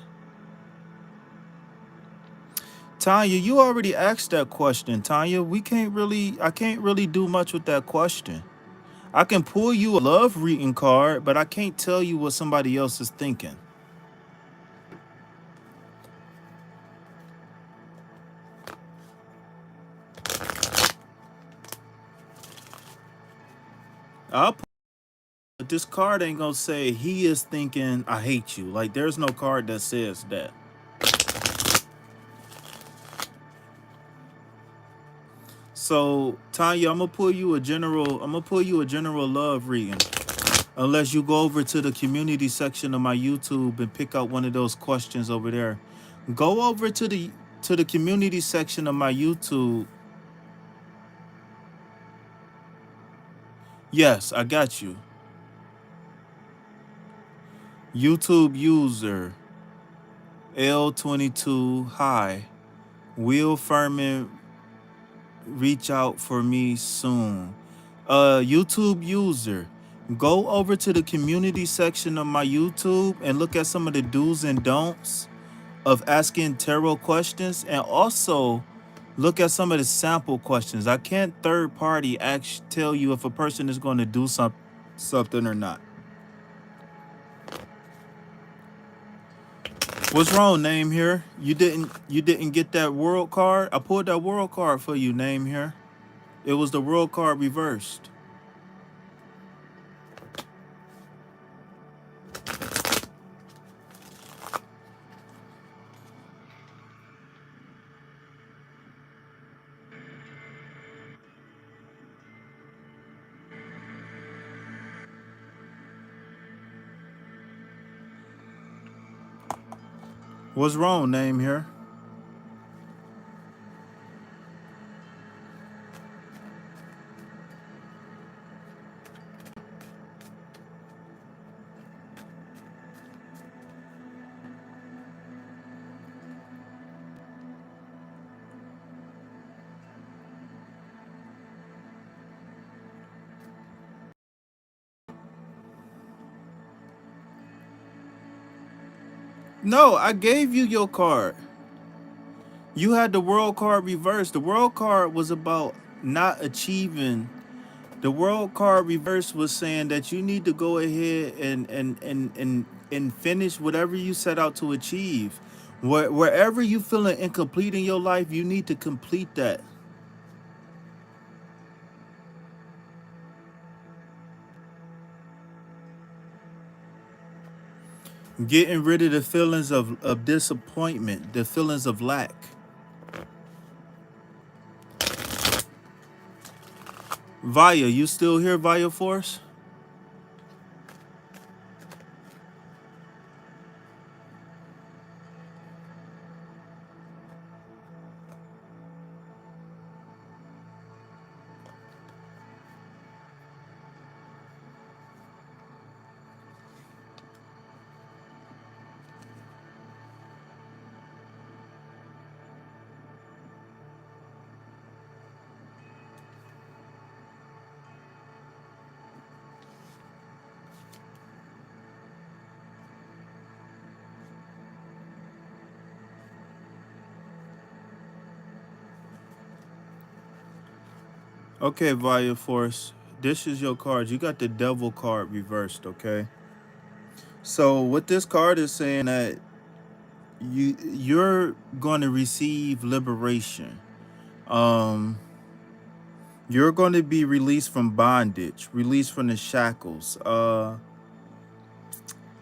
Tanya, you already asked that question, Tanya. I can't really do much with that question. I can pull you a love reading card, but I can't tell you what somebody else is thinking. I'll put, but this card ain't gonna say he is thinking I hate you. Like there's no card that says that. So Tanya, I'm gonna pull you a general love reading. Unless you go over to the community section of my YouTube and pick out one of those questions over there. Go over to the community section of my YouTube. Yes, I got you. YouTube user L22 hi. Will Furman reach out for me soon? YouTube user, go over to the community section of my YouTube and look at some of the do's and don'ts of asking tarot questions, and also look at some of the sample questions. I can't third party tell you if a person is going to do something or not. What's wrong, name here? You didn't get that world card? I pulled that world card for you, name here. It was the world card reversed. What's wrong, name here? No, I gave you your card. You had the world card reversed. The world card was about not achieving. The world card reverse was saying that you need to go ahead and finish whatever you set out to achieve. Wherever you feeling incomplete in your life, you need to complete that. Getting rid of the feelings of disappointment, the feelings of lack. Via, you still here, Via Force? Okay, Via Force, this is your card. You got the devil card reversed, okay? So what this card is saying that you're going to receive liberation. Um you're going to be released from bondage, released from the shackles.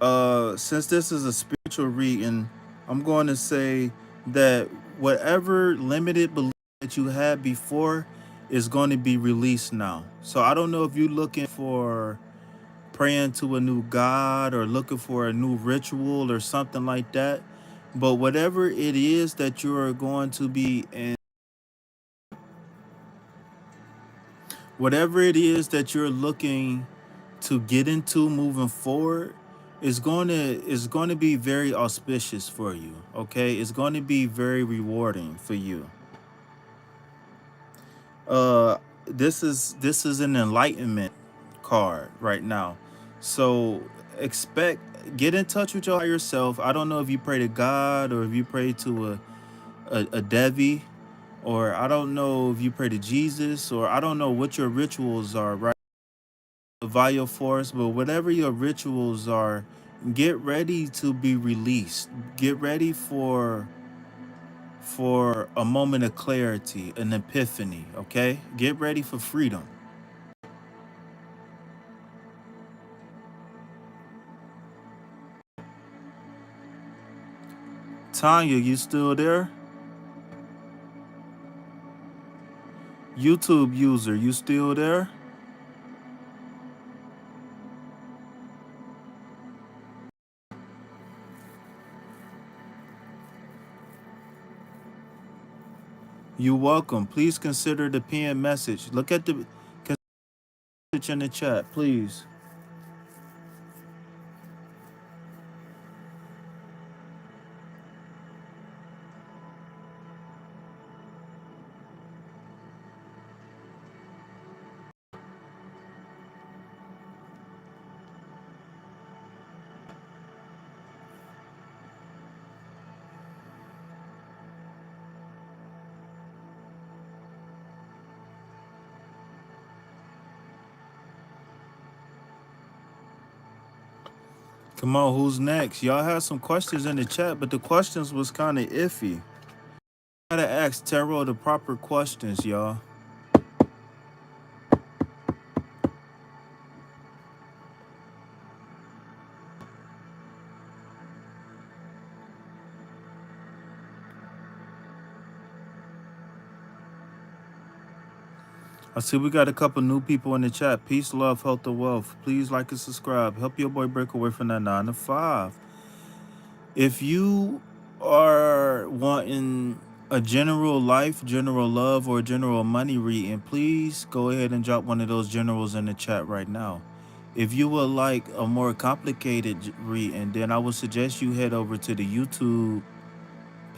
Since this is a spiritual reading, I'm going to say that whatever limited belief that you had before is going to be released now. So I don't know if you're looking for praying to a new god or looking for a new ritual or something like that, but whatever it is that you're going to be in, whatever it is that you're looking to get into moving forward is going to be very auspicious for you. Okay, it's going to be very rewarding for you. uh this is an enlightenment card right now. So expect, get in touch with your higher self. I don't know if you pray to God or if you pray to a Devi, or I don't know if you pray to Jesus, or I don't know what your rituals are, right? Via force, but whatever your rituals are, get ready to be released. Get ready for a moment of clarity, an epiphany. Okay, get ready for freedom. Tanya, you still there? YouTube user, you still there? You welcome. Please consider the pinned message. Look at the message in the chat, please. Come on, who's next? Y'all had some questions in the chat, but the questions was kind of iffy. Gotta ask Tarot the proper questions, y'all. I see we got a couple new people in the chat. Peace, love, health, and wealth. Please like and subscribe. Help your boy break away from that 9 to 5. If you are wanting a general life, general love, or general money reading, please go ahead and drop one of those generals in the chat right now. If you would like a more complicated reading, then I would suggest you head over to the YouTube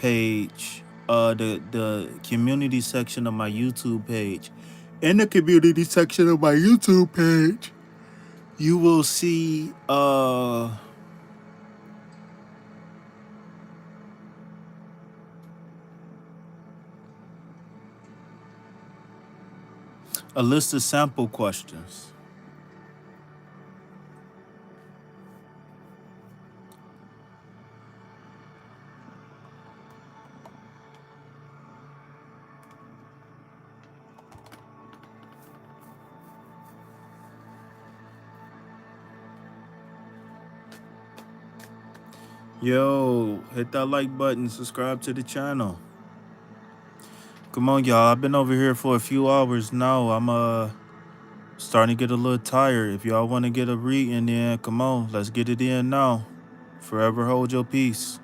page, the community section of my YouTube page. In the community section of my YouTube page, you will see a list of sample questions. Yo, hit that like button, subscribe to the channel. Come on, y'all. I've been over here for a few hours now. I'm starting to get a little tired. If y'all want to get a reading, then come on, let's get it in now. Forever hold your peace.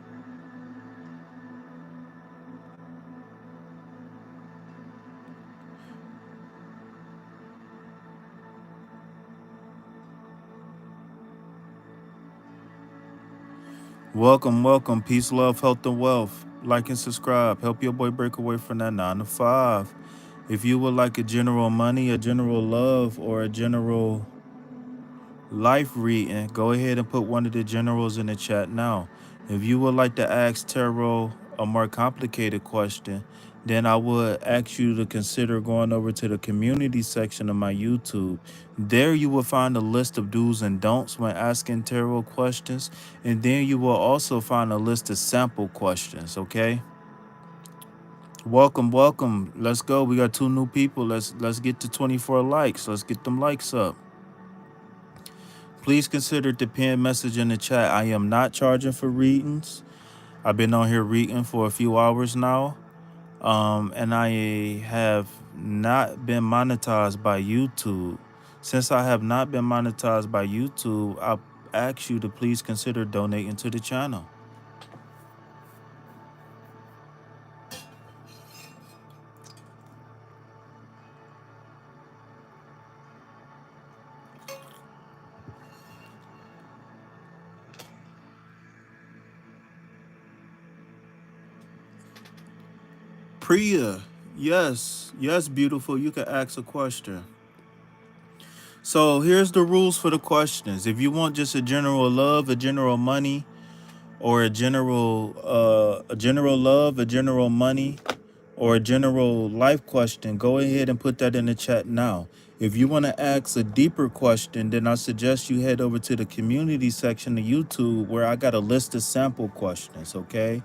Welcome, welcome. Peace, love, health, and wealth. Like and subscribe. Help your boy break away from that 9 to 5. If you would like a general money, a general love, or a general life reading, go ahead and put one of the generals in the chat now. If you would like to ask Tarot a more complicated question, then I would ask you to consider going over to the community section of my YouTube. There you will find a list of do's and don'ts when asking Tarot questions, and then you will also find a list of sample questions, okay? Welcome, welcome. Let's go. We got 2 new people. Let's get to 24 likes. Let's get them likes up. Please consider the pinned message in the chat. I am not charging for readings. I've been on here reading for a few hours now. And I have not been monetized by YouTube. Since I have not been monetized by YouTube, I ask you to please consider donating to the channel. Priya, yes, beautiful. You can ask a question. So here's the rules for the questions. If you want just a general love, a general money, or a general love, a general money, or a general life question, go ahead and put that in the chat now. If you want to ask a deeper question, then I suggest you head over to the community section of YouTube where I got a list of sample questions, okay?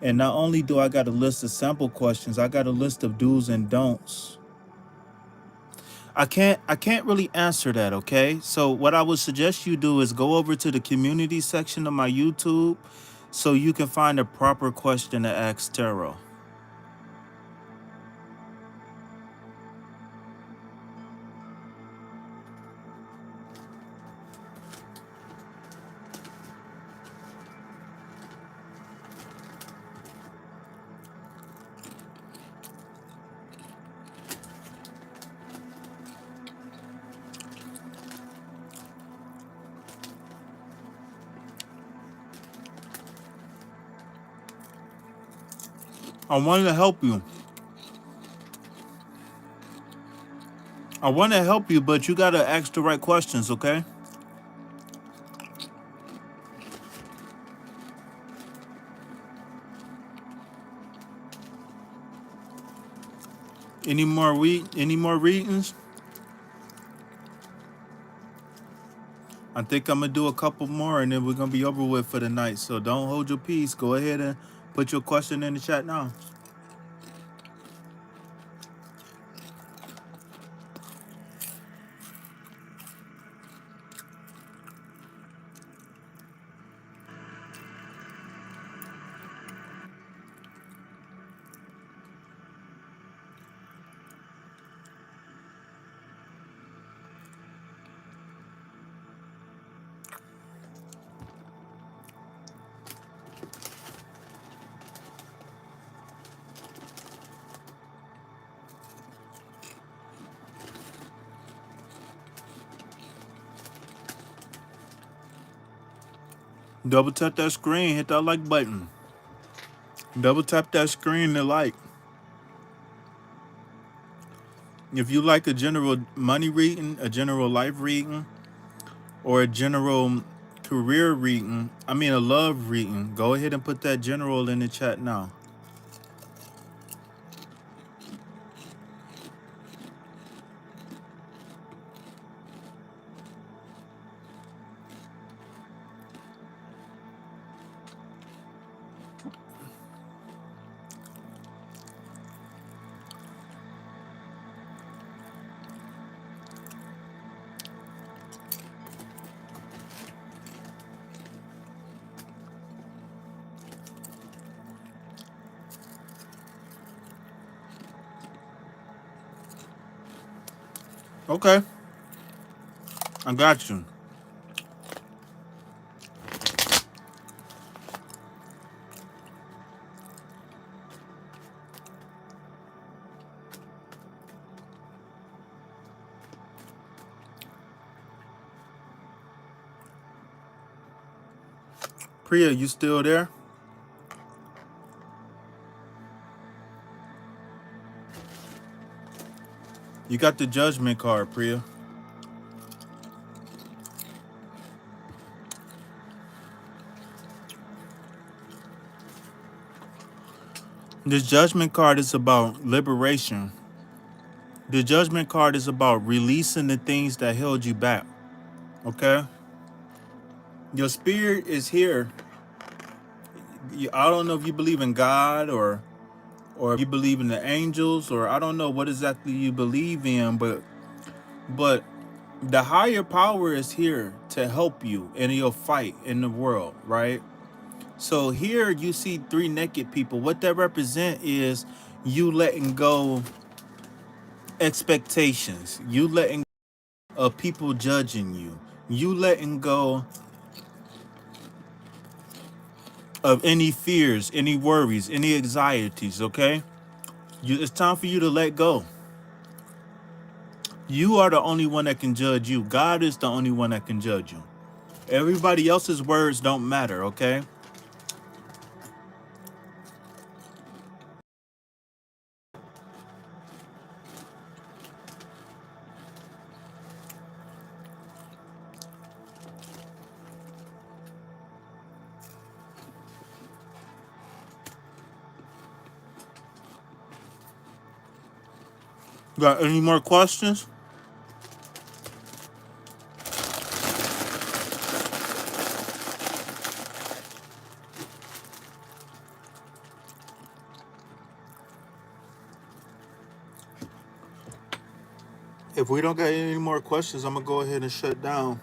And not only do I got a list of sample questions, I got a list of do's and don'ts. I can't really answer that, okay? So what I would suggest you do is go over to the community section of my YouTube so you can find a proper question to ask Tarot. I want to help you. I want to help you, but you got to ask the right questions, okay? Any more readings? I think I'm going to do a couple more and then we're going to be over with for the night. So don't hold your peace. Go ahead and put your question in the chat now. Double tap that screen, hit that like button. Double tap that screen to like. If you like a general money reading, a general life reading, or a general career reading, a love reading, go ahead and put that general in the chat now. Okay, I got you. Priya, you still there? You got the judgment card, Priya. This judgment card is about liberation. The judgment card is about releasing the things that held you back. Okay? Your spirit is here. I don't know if you believe in God or if you believe in the angels, or I don't know what exactly you believe in, but the higher power is here to help you in your fight in the world, right? So here you see three naked people. What that represent is you letting go expectations. You letting go of people judging you. You letting go of any fears, any worries, any anxieties, okay? It's time for you to let go. You are the only one that can judge you. God is the only one that can judge you. Everybody else's words don't matter, okay? Got any more questions? If we don't got any more questions, I'm gonna go ahead and shut down.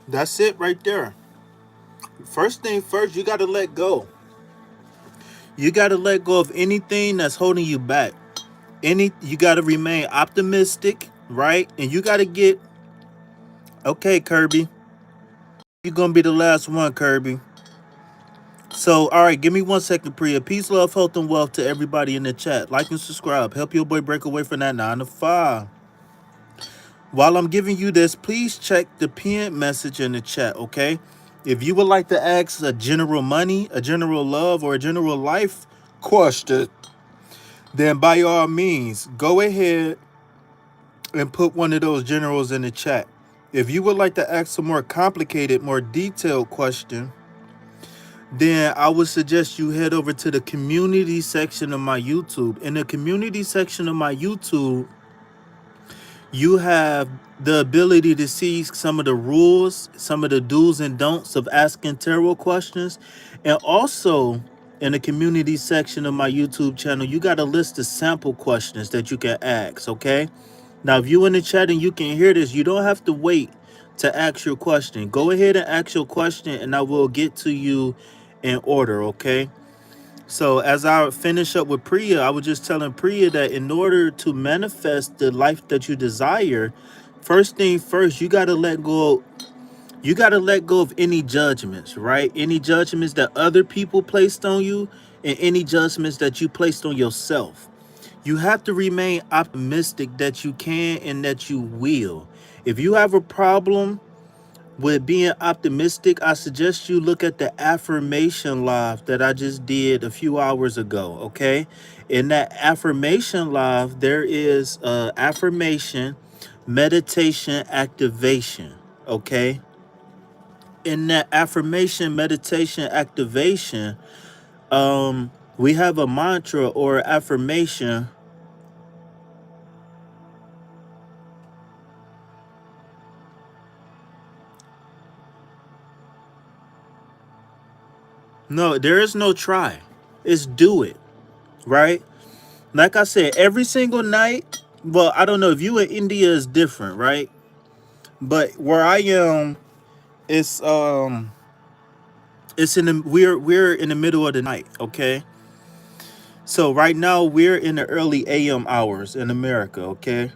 That's it right there. First thing first, you gotta let go. You gotta let go of anything that's holding you back. You gotta remain optimistic, right? And you gotta get okay, Kirby. You're gonna be the last one, Kirby. So, all right, give me 1 second, Priya. Peace, love, health, and wealth to everybody in the chat. Like and subscribe. Help your boy break away from that 9 to 5. While I'm giving you this, please check the pinned message in the chat, okay? If you would like to ask a general money, a general love, or a general life question, then by all means, go ahead and put one of those generals in the chat. If you would like to ask a more complicated, more detailed question, then I would suggest you head over to the community section of my YouTube. In the community section of my YouTube, you have the ability to see some of the rules, some of the do's and don'ts of asking tarot questions. And also in the community section of my YouTube channel, you got a list of sample questions that you can ask, okay? Now, if you in the chat and you can hear this, you don't have to wait to ask your question. Go ahead and ask your question and I will get to you in order, okay? So as I finish up with Priya, I was just telling Priya that in order to manifest the life that you desire, first thing first, you got to let go. You got to let go of any judgments, right? Any judgments that other people placed on you and any judgments that you placed on yourself. You have to remain optimistic that you can and that you will. If you have a problem with being optimistic, I suggest you look at the affirmation live that I just did a few hours ago, okay? In that affirmation live, there is affirmation, meditation, activation, okay? In that affirmation, meditation, activation, we have a mantra or affirmation. No, there is no try. It's do it, right? Like I said, every single night. Well, I don't know if you in India is different, right? But where I am, it's it's in the we're in the middle of the night, okay? So right now we're in the early AM hours in America, okay?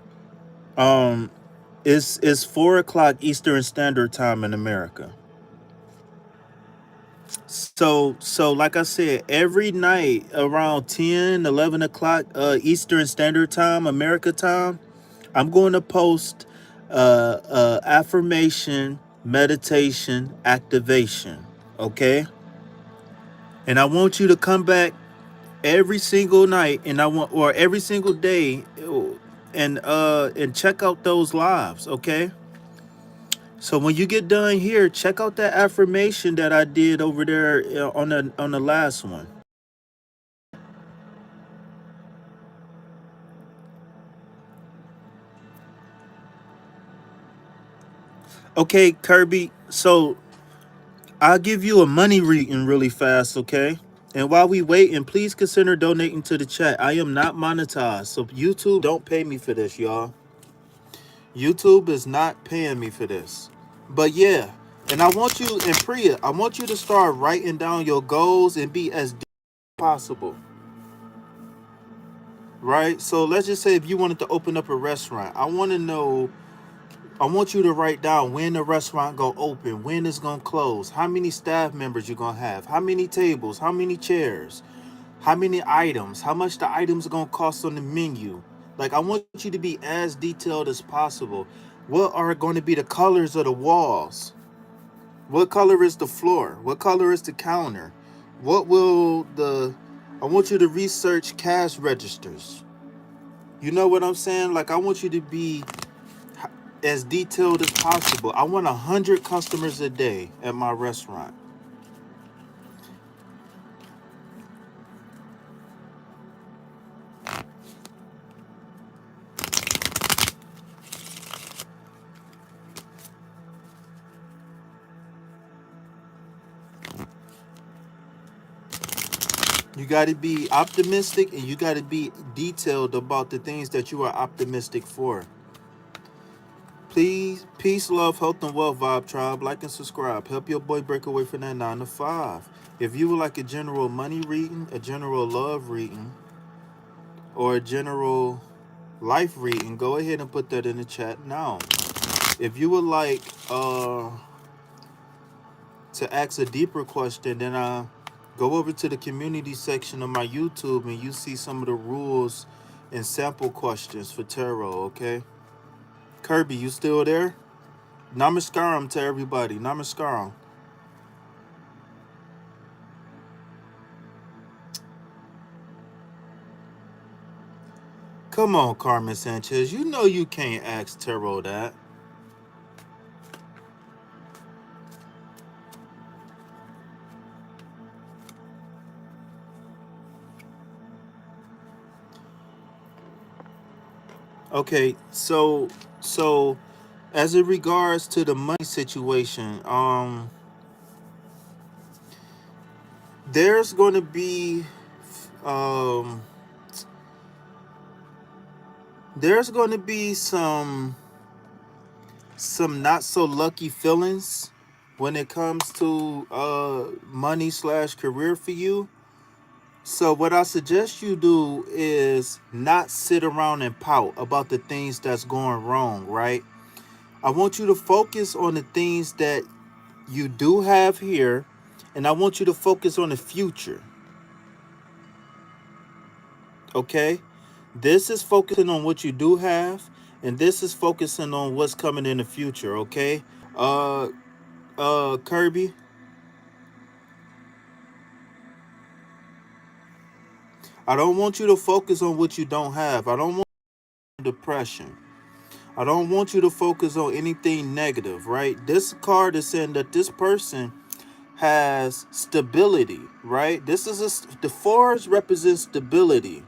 Um, it's 4 o'clock Eastern Standard Time in America. So like I said, every night around 10, 11 o'clock Eastern Standard Time, America time, I'm going to post affirmation, meditation, activation. Okay. And I want you to come back every single night or every single day and check out those lives. Okay. So when you get done here, check out that affirmation that I did over there on the last one. Okay, Kirby. So I'll give you a money reading really fast, okay? And while we wait, and please consider donating to the chat. I am not monetized, so YouTube don't pay me for this, y'all. YouTube is not paying me for this. But yeah, and I want you, and Priya, I want you to start writing down your goals and be as deep as possible, right? So let's just say if you wanted to open up a restaurant, I want you to write down when the restaurant gonna open, when it's gonna close, how many staff members you're gonna have, how many tables, how many chairs, how many items, how much the items are gonna cost on the menu. Like I want you to be as detailed as possible. What are going to be the colors of the walls? What color is the floor? What color is the counter? What will the I want you to research cash registers. You know what I'm saying? Like I want you to be as detailed as possible. I want 100 customers a day at my restaurant. You got to be optimistic and you got to be detailed about the things that you are optimistic for. Please, peace, love, health, and wealth, Vibe Tribe. Like and subscribe. Help your boy break away from that 9 to 5. If you would like a general money reading, a general love reading, or a general life reading, go ahead and put that in the chat now. If you would like to ask a deeper question, then go over to the community section of my YouTube and you see some of the rules and sample questions for tarot, okay? Kirby, you still there? Namaskaram to everybody. Namaskaram. Come on, Carmen Sanchez. You know you can't ask tarot that. Okay, so as it regards to the money situation, there's going to be um there's going to be some not so lucky feelings when it comes to money slash career for you. So what I suggest you do is not sit around and pout about the things that's going wrong, right? I want you to focus on the things that you do have here, and I want you to focus on the future. Okay? This is focusing on what you do have, and this is focusing on what's coming in the future, okay? Uh Kirby, I don't want you to focus on what you don't have. I don't want depression. I don't want you to focus on anything negative, right? This card is saying that this person has stability, right? The fours represent stability.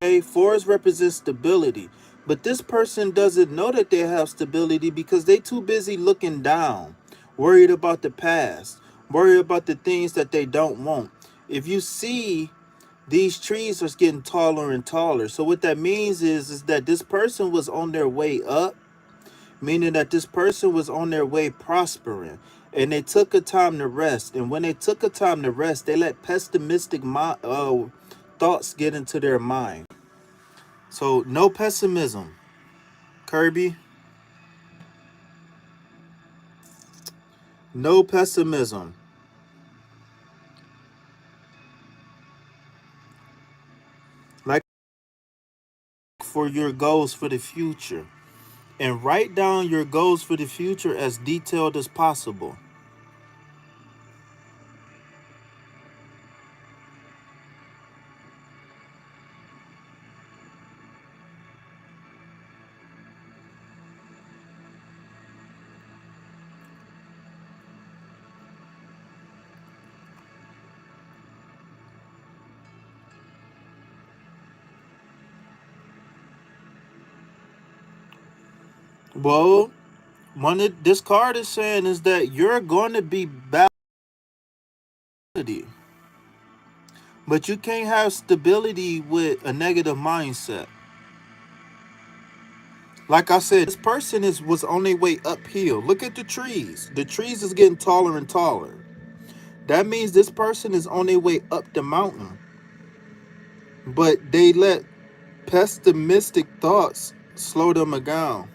Okay, fours represent stability. But this person doesn't know that they have stability because they too busy looking down, worried about the past, worried about the things that they don't want. If you see, these trees are getting taller and taller. So what that means is that this person was on their way up, meaning that this person was on their way prospering. And they took a time to rest. And when they took a time to rest, they let pessimistic thoughts get into their mind. So no pessimism, Kirby. No pessimism. Like for your goals for the future. And write down your goals for the future as detailed as possible. Well, This card is saying is that you're going to be balanced, but you can't have stability with a negative mindset. Like I said, this person was on their way uphill. Look at the trees. The trees is getting taller and taller. That means this person is on their way up the mountain, but they let pessimistic thoughts slow them down.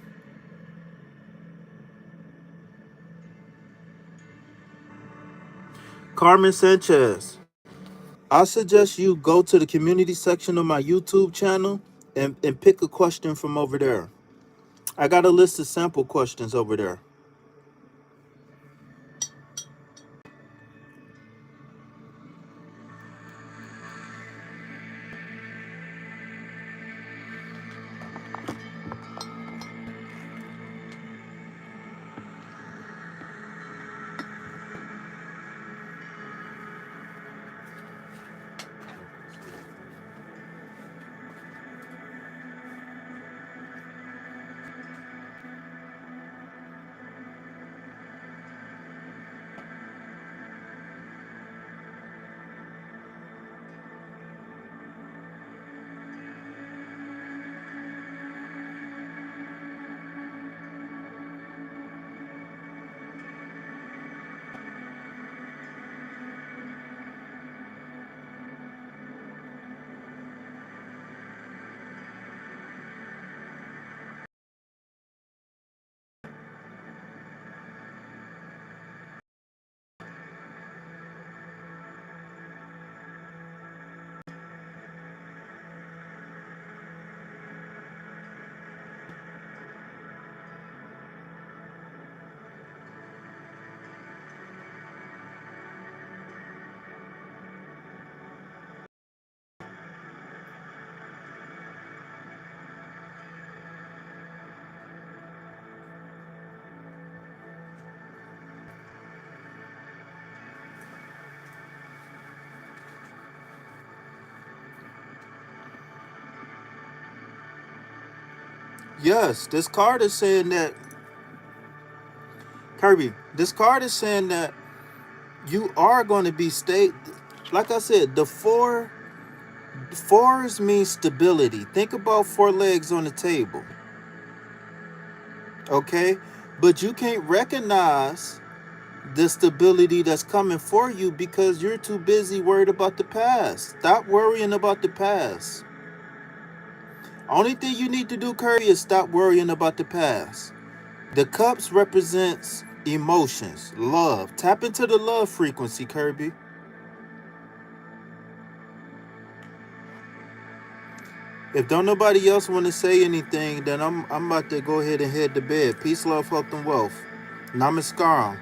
Carmen Sanchez, I suggest you go to the community section of my YouTube channel and pick a question from over there. I got a list of sample questions over there. Yes, this card is saying that, Kirby, this card is saying that you are going to be stable. Like I said, the fours mean stability. Think about four legs on the table. Okay? But you can't recognize the stability that's coming for you because you're too busy worried about the past. Stop worrying about the past. Only thing you need to do, Curry, is stop worrying about the past. The cups represents emotions, love. Tap into the love frequency, Kirby. If don't nobody else want to say anything, then I'm about to go ahead and head to bed. Peace, love, health, and wealth. Namaskaram.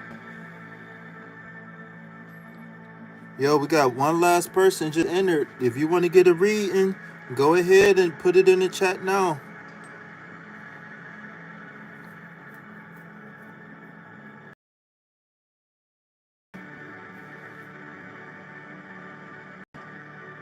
Yo, we got one last person just entered. If you want to get a reading, go ahead and put it in the chat now.